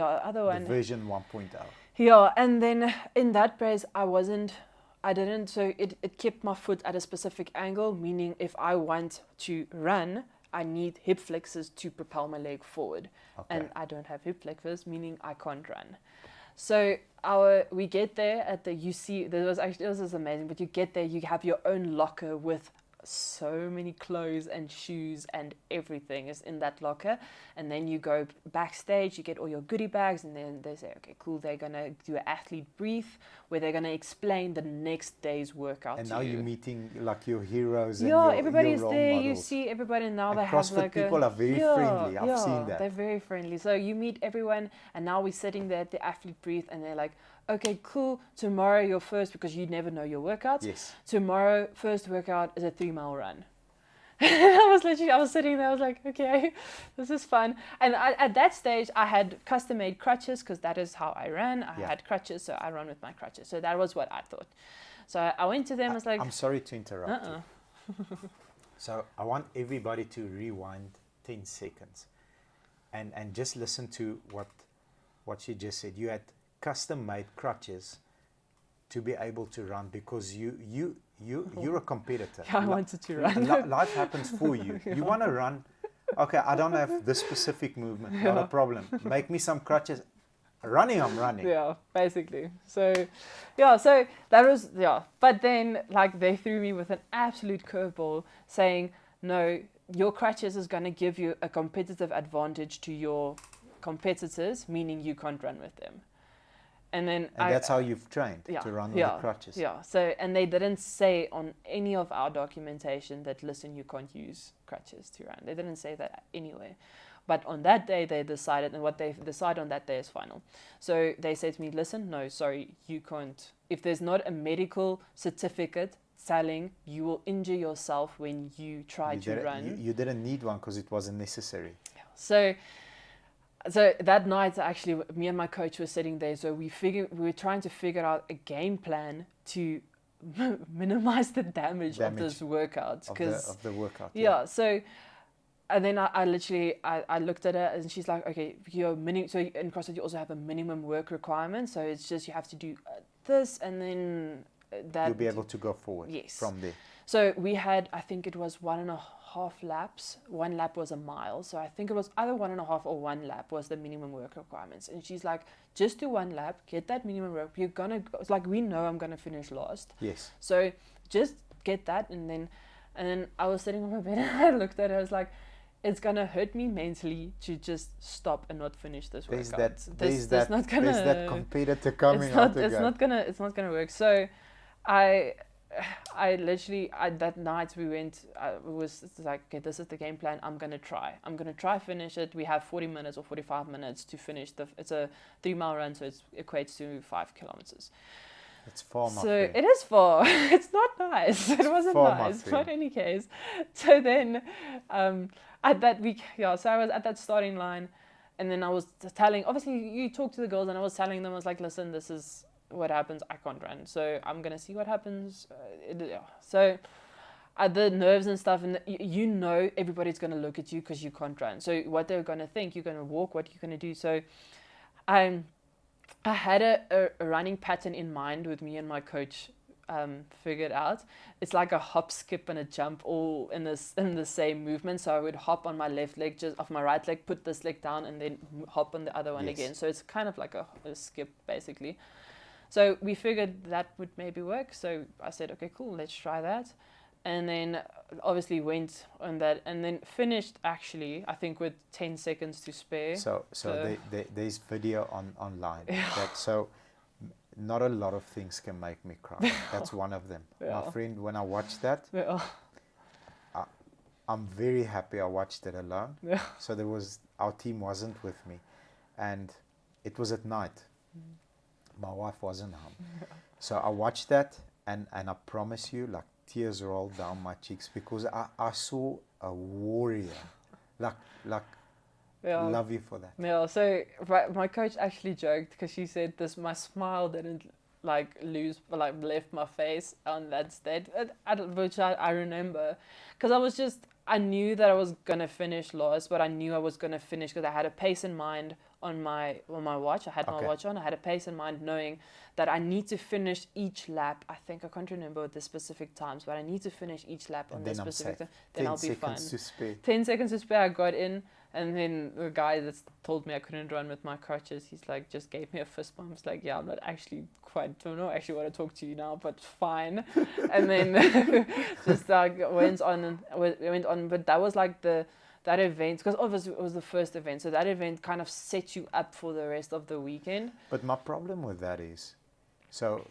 other one. The version 1.0. Yeah, and then in that brace, so it kept my foot at a specific angle, meaning if I want to run, I need hip flexors to propel my leg forward. And I don't have hip flexors, meaning I can't run. So we get there at the UC, this was amazing, but you get there, you have your own locker with so many clothes and shoes and everything is in that locker. And then you go backstage, you get all your goodie bags, and then they say, okay, cool, they're going to do an athlete brief where they're going to explain the next day's workout And to now you. you're meeting like your heroes and Yeah, your everybody's role there. models. You see everybody, and now And they have CrossFit like people are very friendly. I've seen that. They're very friendly. So you meet everyone, and now we're sitting there at the athlete brief, and they're like, okay, cool, tomorrow your first, because you never know your workouts. Yes. Tomorrow, first workout is a 3-mile run. I was sitting there, I was like, okay, this is fun. And at that stage, I had custom-made crutches, because that is how I ran. I had crutches, so I run with my crutches. So that was what I thought. So I went to them, I was like... I'm sorry to interrupt you. So I want everybody to rewind 10 seconds and just listen to what she just said. You had custom-made crutches to be able to run because you're a competitor. I wanted to run. Life happens for you. You want to run. Okay, I don't have this specific movement. Not a problem. Make me some crutches. Running, I'm running. Yeah, basically. So that was, But then, like, they threw me with an absolute curveball saying, no, your crutches is going to give you a competitive advantage to your competitors, meaning you can't run with them. And that's how you've trained, to run with the crutches. Yeah, so, and they didn't say on any of our documentation that, listen, you can't use crutches to run. They didn't say that anywhere. But on that day, they decided, and what they decide on that day is final. So they said to me, listen, no, sorry, you can't. If there's not a medical certificate telling you will injure yourself when you try to run. You didn't need one because it wasn't necessary. Yeah. So that night, actually, me and my coach were sitting there. So we were trying to figure out a game plan to minimize the damage of this workout. Of the workout. Yeah, so... And then I literally looked at her, and she's like, okay, so in CrossFit you also have a minimum work requirement. So it's just you have to do this, and then that... You'll be able to go forward from there. So we had, I think it was 1.5 laps. 1 lap was a mile. So I think it was either 1.5 or 1 lap was the minimum work requirements. And she's like, just do 1 lap, get that minimum work. You're going to... It's like, we know I'm going to finish last. Yes. So just get that, and then I was sitting on my bed, and I looked at her, I was like... It's gonna hurt me mentally to just stop and not finish this workout. There's that competitor coming out again. It's not gonna work. So, I literally that night we went. It was like, okay, this is the game plan. I'm gonna try finish it. We have 40 minutes or 45 minutes to finish it's a 3-mile run, so it equates to 5 kilometers. It's far, my so friend. It is far. It's not nice. It wasn't nice. But in any case, so then at that week, so I was at that starting line, and then I was telling, obviously you talk to the girls, and I was telling them, I was like, listen, this is what happens. I can't run, so I'm gonna see what happens. So the nerves and stuff, and everybody's gonna look at you because you can't run. So what they're gonna think, you're gonna walk, what you're gonna do. So I had a running pattern in mind with me and my coach figured out. It's like a hop, skip, and a jump all in the same movement. So I would hop on my left leg, just off my right leg, put this leg down, and then hop on the other one again. So it's kind of like a skip, basically. So we figured that would maybe work. So I said, okay, cool, let's try that. And then obviously went on that, and then finished actually, I think, with 10 seconds to spare. So there's video online. So not a lot of things can make me cry. That's one of them. My friend, when I watched that, I'm very happy I watched it alone. So our team wasn't with me, and it was at night. My wife wasn't home. So I watched that, and I promise you, like, tears rolled down my cheeks because I saw a warrior. Love you for that. Yeah, so my coach actually joked because she said my smile didn't left my face on that stage, which I remember because I knew that I was going to finish last, but I knew I was going to finish because I had a pace in mind on my watch. I had my watch on. I had a pace in mind knowing that I need to finish each lap. I think I can't remember the specific times, but I need to finish each lap on the specific time. Then I'll be fine. 10 seconds to spare. 10 seconds to spare. I got in. And then the guy that told me I couldn't run with my crutches, he's like, just gave me a fist bump. It's like, yeah, I'm not actually don't know actually want to talk to you now, but fine. And then just like went on, but that was like that event, because obviously it was the first event, so that event kind of set you up for the rest of the weekend. But my problem with that is, so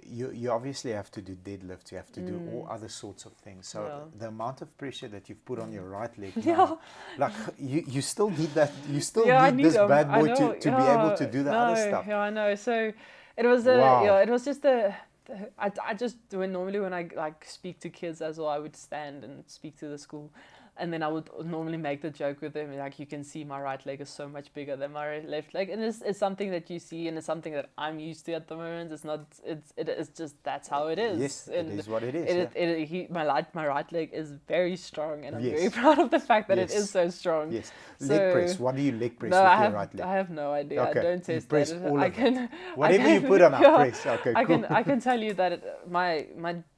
you obviously have to do deadlifts, you have to do all other sorts of things. So the amount of pressure that you've put on your right leg now, like you still need that, you still need this bad boy to be able to do the other stuff. Yeah, I know. So it was it was just I just normally when I like speak to kids as well, I would stand and speak to the school. And then I would normally make the joke with them, like, you can see my right leg is so much bigger than my left leg. And it's something that you see, and it's something that I'm used to at the moment. It's not, it's just, that's how it is. Yes, and it is what it is. My right leg is very strong, and I'm very proud of the fact that it is so strong. Yes. Leg press. What do you leg press with your right leg? I have no idea. Okay. I don't test press that. All of it. Whatever you put on, I press. Okay, cool. I can tell you that my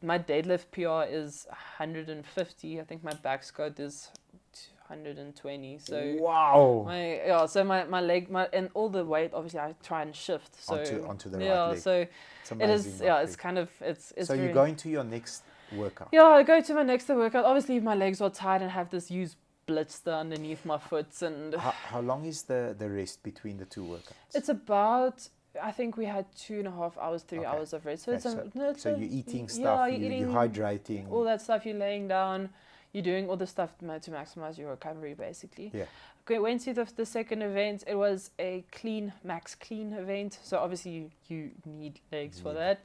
deadlift PR is 150. I think my back squat is 120. So wow. So my leg, and all the weight obviously I try and shift onto the right leg. So it's amazing, it is it's kind of it's so you go into your next workout. Yeah, I go to my next workout. Obviously my legs are tight and have this used blister underneath my foot. And how long is the rest between the two workouts? It's about, I think we had 2.5 hours, 3 hours of rest. So so you're eating stuff, you're hydrating, all that stuff. You're laying down, you're doing all the stuff to maximize your recovery, basically. Yeah. Okay, went to the second event. It was a max clean event. So obviously you need legs for that.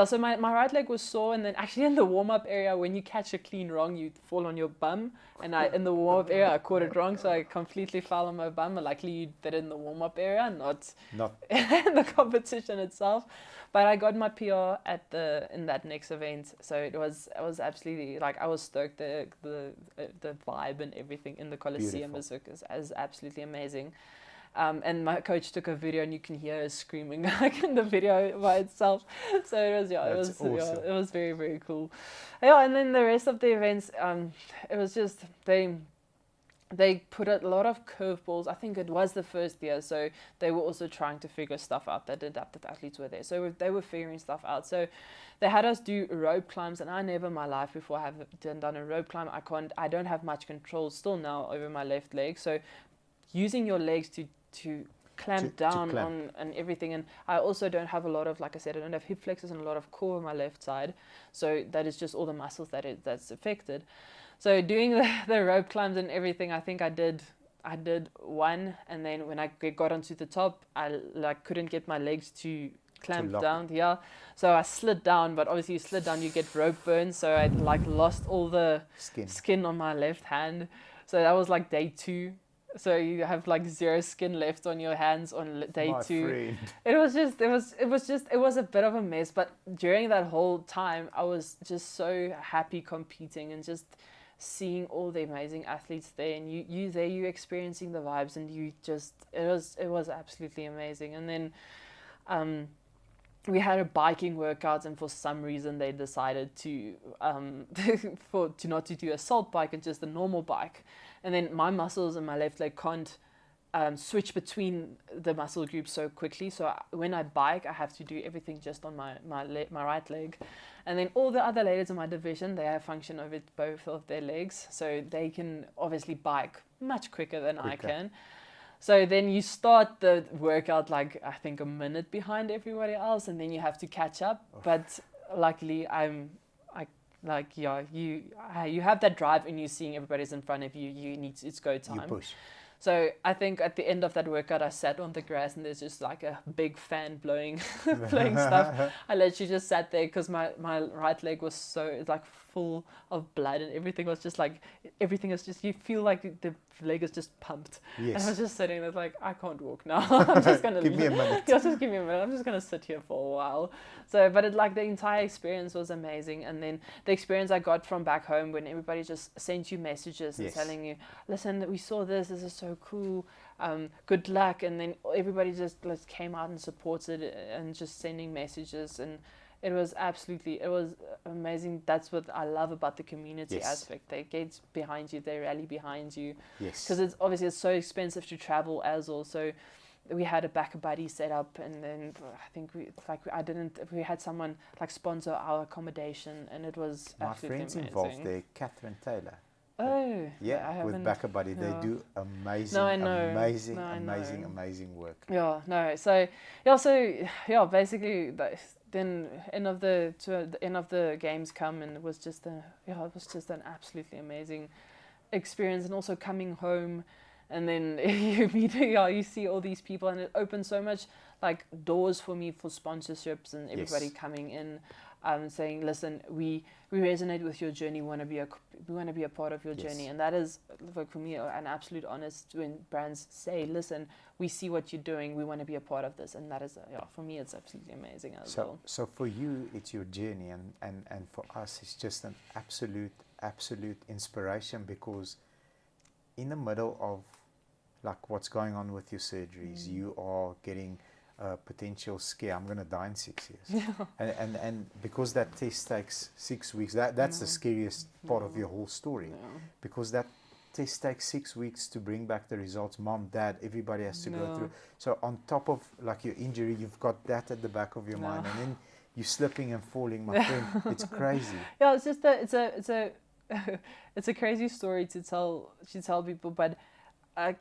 So my right leg was sore, and then actually in the warm-up area, when you catch a clean wrong, you fall on your bum. And in the warm-up area, I caught it wrong, so I completely fell on my bum. And luckily you did it in the warm-up area, not in the competition itself. But I got my PR in that next event, so it was absolutely, like, I was stoked. The vibe and everything in the Coliseum is absolutely amazing. And my coach took a video, and you can hear her screaming like in the video by itself. So it was awesome. It was very, very cool. Yeah, and then the rest of the events, it was just they put a lot of curveballs. I think it was the first year, so they were also trying to figure stuff out. That adaptive athletes were there, so they were figuring stuff out. So they had us do rope climbs, and I never in my life before have done a rope climb. I don't have much control still now over my left leg. So using your legs to clamp down on and everything. And I also don't have a lot of, like I said, I don't have hip flexors and a lot of core on my left side. So that is just all the muscles that's affected. So doing the rope climbs and everything, I think I did one, and then when I got onto the top, I couldn't get my legs to clamp down. Yeah, so I slid down, but obviously you slid down, you get rope burn. So I lost all the skin on my left hand. So that was day 2. So you have 0 skin left on your hands on day 2. Friend. It was a bit of a mess. But during that whole time, I was just so happy competing and just seeing all the amazing athletes there, and you experiencing the vibes, and it was absolutely amazing. And then we had a biking workout, and for some reason they decided to not to do a salt bike and just a normal bike. And then my muscles in my left leg can't switch between the muscle groups so quickly. So when I bike, I have to do everything just on my right leg. And then all the other ladies in my division, they have function over both of their legs. So they can obviously bike much quicker than I can. So then you start the workout I think a minute behind everybody else, and then you have to catch up. But luckily you have that drive, and you're seeing everybody's in front of you. It's go time. You push. So I think at the end of that workout, I sat on the grass, and there's just a big fan blowing stuff. I literally just sat there because my right leg was so full of blood, and everything was just everything is just, you feel like the leg is just pumped. Yes. And I was just sitting there I can't walk now. I'm just gonna give me a minute. Yeah, just give me a minute. I'm just gonna sit here for a while. So, but the entire experience was amazing. And then the experience I got from back home, when everybody just sent you messages and telling you, listen, we saw this is so cool, good luck. And then everybody just came out and supported it, and just sending messages, and It was amazing. That's what I love about the community Yes. aspect. They get behind you, they rally behind you. Yes. Because it's so expensive to travel as well. So we had a backer buddy set up, and then I think we had someone like sponsor our accommodation, and it was My absolutely friends amazing. involved there, Catherine Taylor. Oh, Yeah, I with haven't- Backer Buddy, they no. do amazing, No, I know. amazing, No, I amazing, know. amazing work. Yeah, no. So basically, then end of the games come, and it was just an absolutely amazing experience, and also coming home, and then you see all these people, and it opens so much like doors for me for sponsorships and everybody Yes. coming in, saying, listen, we resonate with your journey. We want to be a part of your Yes. journey, and that is like for me an absolute honest when brands say, listen, we see what you're doing, we want to be a part of this, and that is for me it's absolutely amazing as well. So for you, it's your journey, and for us, it's just an absolute inspiration, because in the middle of like what's going on with your surgeries, you are getting a potential scare. I'm going to die in 6 years. And because that test takes 6 weeks, that's the scariest part of your whole story. Because that test takes 6 weeks to bring back the results. Mom, dad, everybody has to go through. So on top of like your injury, you've got that at the back of your mind, and then you're slipping and falling, my friend. It's crazy. Yeah, it's just it's a crazy story to tell people, but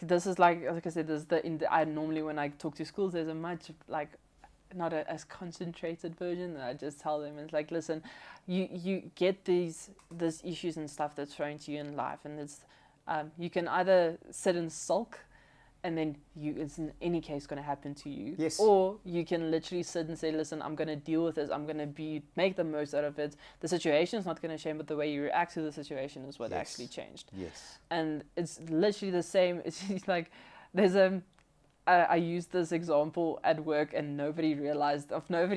this is like I said, I normally when I talk to schools, there's a much like not as concentrated version that I just tell them. It's like, listen, you get these issues and stuff that's thrown to you in life, and it's you can either sit and sulk, and then it's in any case going to happen to you. Yes. Or you can literally sit and say, listen, I'm going to deal with this. I'm going to make the most out of it. The situation is not going to change, but the way you react to the situation is what actually changed. Yes. And it's literally the same. It's just like there's I used this example at work, and nobody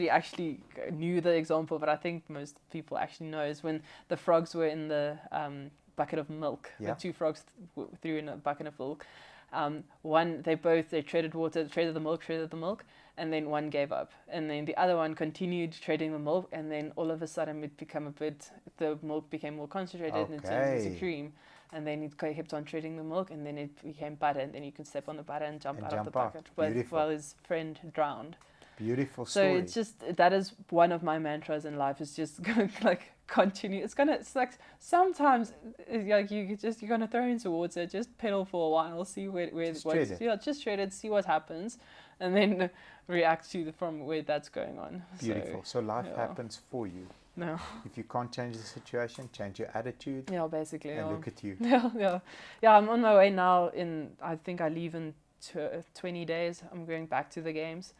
actually knew the example, but I think most people actually know, is when the frogs were in the bucket of milk. Yeah. The two frogs threw in a bucket of milk. They traded water, traded the milk, and then one gave up, and then the other one continued trading the milk, and then all of a sudden the milk became more concentrated and it turned into cream, and then it kept on trading the milk, and then it became butter, and then you can step on the butter and jump out of the bucket, while his friend drowned. Beautiful So story. it's just, that is one of my mantras in life, is just like continue. It's like sometimes like you're gonna throw into water, just pedal for a while, see just tread it, see what happens, and then react from where that's going on. Beautiful. So life happens for you. No. If you can't change the situation, change your attitude. Yeah, basically. And look at you. Yeah. I'm on my way now. I think I leave in 20 days. I'm going back to the games.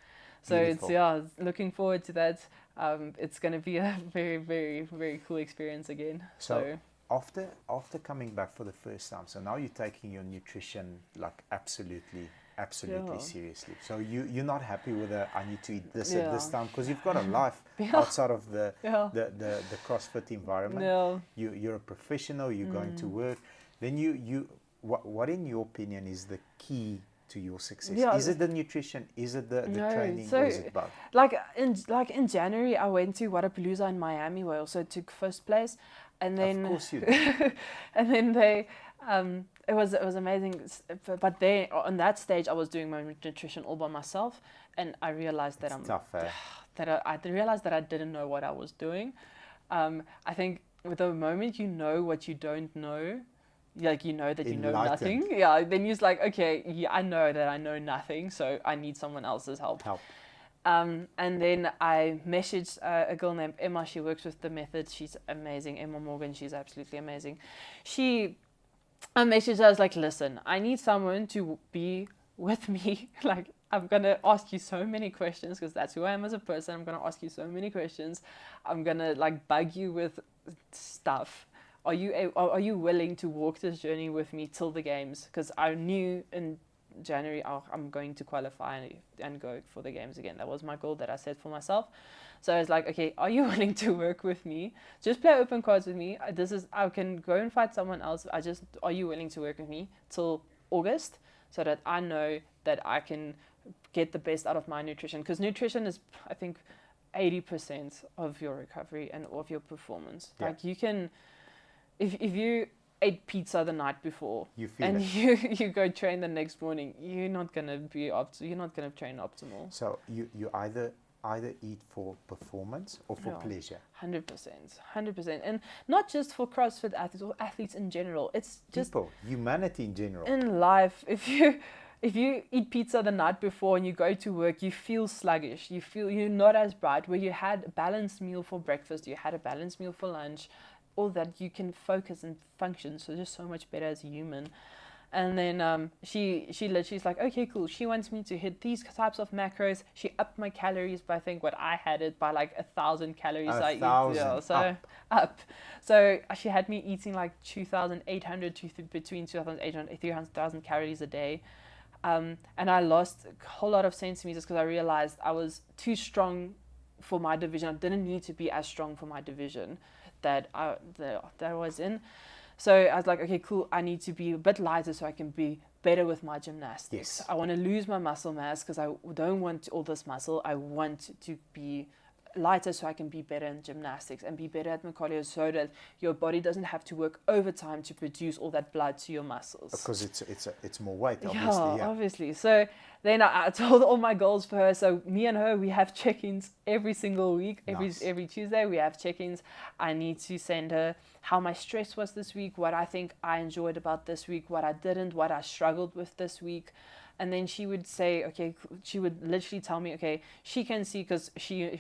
So Beautiful. it's looking forward to that. It's going to be a very, very, very cool experience again. So after coming back for the first time, so now you're taking your nutrition like absolutely seriously. So you're not happy with I need to eat this at this time, because you've got a life outside of the CrossFit environment. No. You're a professional. You're going to work. Then what in your opinion is the key to your success? Is it the nutrition? Is it the training? Or is it both? Like in January, I went to Wadapalooza in Miami, where I also took first place, and then Of course you did. and then they it was amazing. But there on that stage, I was doing my nutrition all by myself, and I realized that I realized that I didn't know what I was doing. I think with the moment you know what you don't know, like you know that you know nothing. Yeah, then you're like, okay, I know that I know nothing, so I need someone else's help. And then I messaged a girl named Emma. She works with the method. She's amazing. Emma Morgan. She's absolutely amazing. I messaged her. I was like, listen, I need someone to be with me. Like, I'm going to ask you so many questions, because that's who I am as a person. I'm going to ask you so many questions. I'm going to like bug you with stuff. Are you willing to walk this journey with me till the games? Because I knew in January I'm going to qualify and go for the games again. That was my goal that I set for myself. So I was like, okay, are you willing to work with me? Just play open cards with me. I can go and fight someone else. Are you willing to work with me till August, so that I know that I can get the best out of my nutrition? Because nutrition is, I think, 80% of your recovery and of your performance. Yeah. Like you can, if you ate pizza the night before You feel and it. you go train the next morning, you're not gonna train optimal. So you either eat for performance or for pleasure. 100%, and not just for CrossFit athletes or athletes in general. It's just people, humanity in general. in life. If you eat pizza the night before and you go to work, you feel sluggish. You feel you're not as bright. Where you had a balanced meal for breakfast, you had a balanced meal for lunch, all that, you can focus and function so just so much better as a human. And then she's like, okay, cool. She wants me to hit these types of macros. She upped my calories by, I think what I had it by like 1,000 calories. Up. So she had me eating like 2,800 to between 2,800 and 300,000 calories a day. And I lost a whole lot of centimeters because I realized I was too strong for my division. I didn't need to be as strong for my division that I was in. So I was like, okay, cool. I need to be a bit lighter so I can be better with my gymnastics. Yes. I want to lose my muscle mass because I don't want all this muscle. I want to be lighter so I can be better in gymnastics and be better at my cardio so that your body doesn't have to work overtime to produce all that blood to your muscles. Because it's more weight, obviously. Yeah, obviously. So then I told all my goals for her. So me and her, we have check-ins every single week. Every Tuesday we have check-ins. I need to send her how my stress was this week, what I think I enjoyed about this week, what I didn't, what I struggled with this week. And then she would say, okay, she would literally tell me, okay, she can see because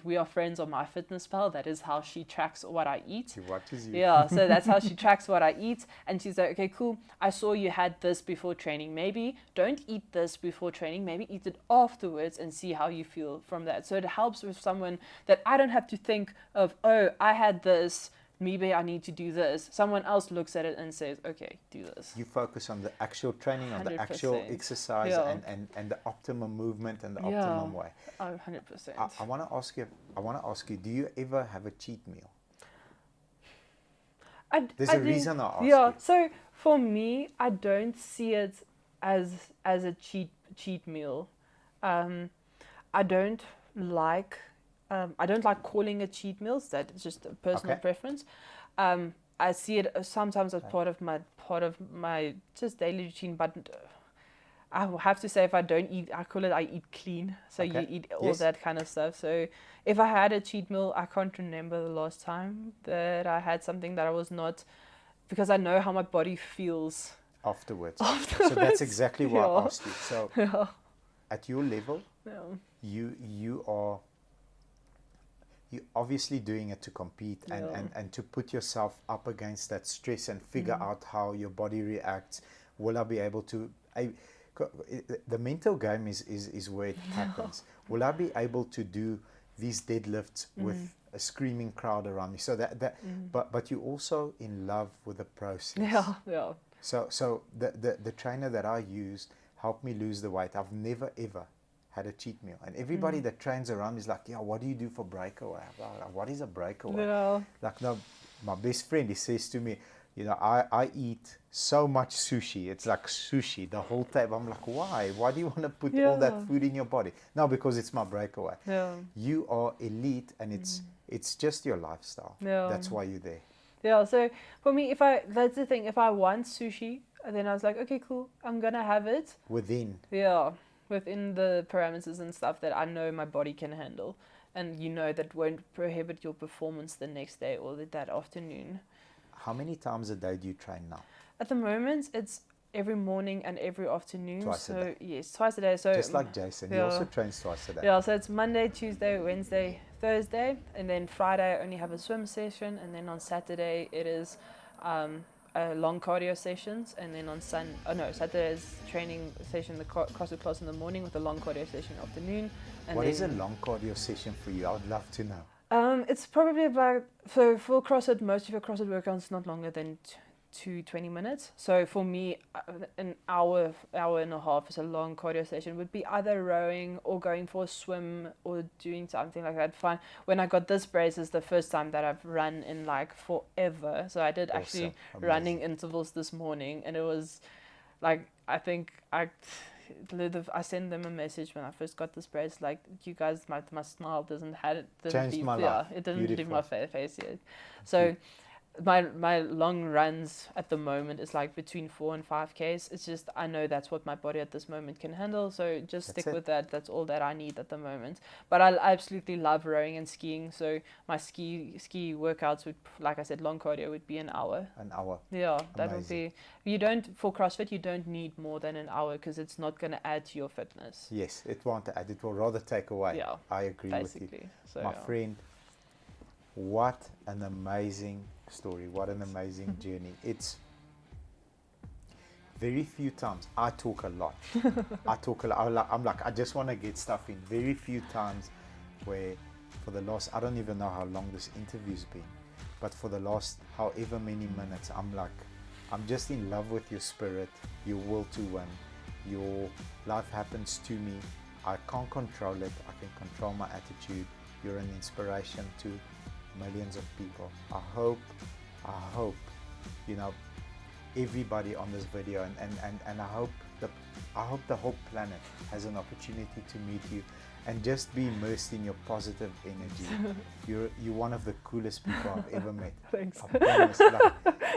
we are friends on MyFitnessPal. That is how she tracks what I eat. She watches you. Yeah, so that's how she tracks what I eat. And she's like, okay, cool. I saw you had this before training. Maybe don't eat this before training. Maybe eat it afterwards and see how you feel from that. So it helps with someone that I don't have to think of, oh, I had this. Maybe I need to do this. Someone else looks at it and says, okay, do this. You focus on the actual training, on the actual exercise and the optimum movement and the optimum way. 100%. I want to ask you, do you ever have a cheat meal? There's a reason I ask you. So for me, I don't see it as a cheat meal. I don't like calling it cheat meals. That's just a personal preference. I see it sometimes as part of my just daily routine. But I will have to say, if I don't eat, I call it I eat clean. So you eat all that kind of stuff. So if I had a cheat meal, I can't remember the last time that I had something that I was not, because I know how my body feels afterwards. So that's exactly why I asked you. So at your level, you're obviously doing it to compete and to put yourself up against that stress and figure out how your body reacts. Will I be able to... the mental game is where it happens. Will I be able to do these deadlifts with a screaming crowd around me? So but you're also in love with the process. Yeah. So the trainer that I used helped me lose the weight. I've never ever had a cheat meal, and everybody that trains around is like, yeah, what do you do for breakaway? What is a breakaway? Like, no, my best friend, he says to me, you know, I eat so much sushi. It's like sushi the whole time. I'm like, why do you want to put all that food in your body? No, because it's my breakaway. You are elite, and it's just your lifestyle. That's why you're there. So for me, that's the thing, if I want sushi, then I was like, okay, cool, I'm gonna have it within the parameters and stuff that I know my body can handle, and that won't prohibit your performance the next day or that afternoon. How many times a day do you train now? At the moment, it's every morning and every afternoon. Twice a day. Yes, twice a day. So just like Jason, he also trains twice a day. Yeah, so it's Monday, Tuesday, Wednesday, Thursday, and then Friday I only have a swim session, and then on Saturday it is long cardio sessions, and then on Saturday is training session, the CrossFit class in the morning with a long cardio session in the afternoon. And what is a long cardio session for you? I would love to know. It's probably about, so for CrossFit, most of your CrossFit workouts not longer than 20 minutes. So for me, an hour and a half is a long cardio session. Would be either rowing or going for a swim or doing something like that. Fine. When I got this brace, is the first time that I've run in like forever. So I did actually running intervals this morning, and it was like I think I sent them a message when I first got this brace, like, you guys, my smile doesn't Changed my life. It didn't leave Beautiful. my face yet. So my long runs at the moment is like between 4 and 5Ks. It's just, I know that's what my body at this moment can handle, so just stick with that. That's all that I need at the moment. But I absolutely love rowing and skiing, so my ski workouts would, like I said, long cardio would be an hour. An hour. Yeah, that would be. For CrossFit, you don't need more than an hour, because it's not going to add to your fitness. Yes, it won't add. It will rather take away. Yeah, I agree basically. with you. So, my friend, what an amazing story. What an amazing journey. It's very few times. I talk a lot. I'm like, I just want to get stuff in. Very few times where for the last, I don't even know how long this interview's been, but for the last however many minutes, I'm like, I'm just in love with your spirit, your will to win. Your life happens to me. I can't control it. I can control my attitude. You're an inspiration to millions of people. I hope, you know, everybody on this video, and I hope the whole planet has an opportunity to meet you and just be immersed in your positive energy. You're one of the coolest people I've ever met. Thanks. I promise.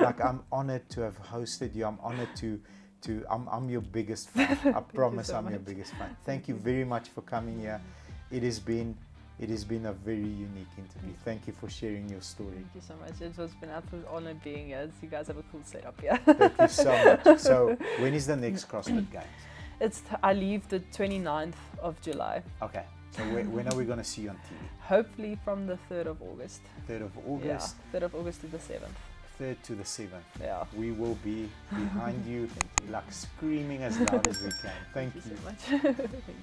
Like I'm honored to have hosted you. I'm honored I'm your biggest fan. I promise I'm your biggest fan. Thank you very much for coming here. It has been a very unique interview. Thank you for sharing your story. Thank you so much. It has been an absolute honor being here. You guys have a cool setup here. Thank you so much. So when is the next CrossFit Games? I leave the 29th of July. Okay. So when are we going to see you on TV? Hopefully from the 3rd of August. 3rd of August? Yeah, 3rd of August to the 7th. 3rd to the 7th. Yeah. We will be behind you, like screaming as loud as we can. Thank you so much. Thank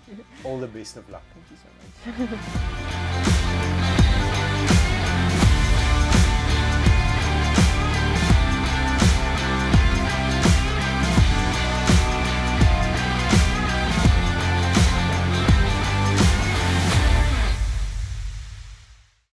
you. All the best of luck. Thank you so much.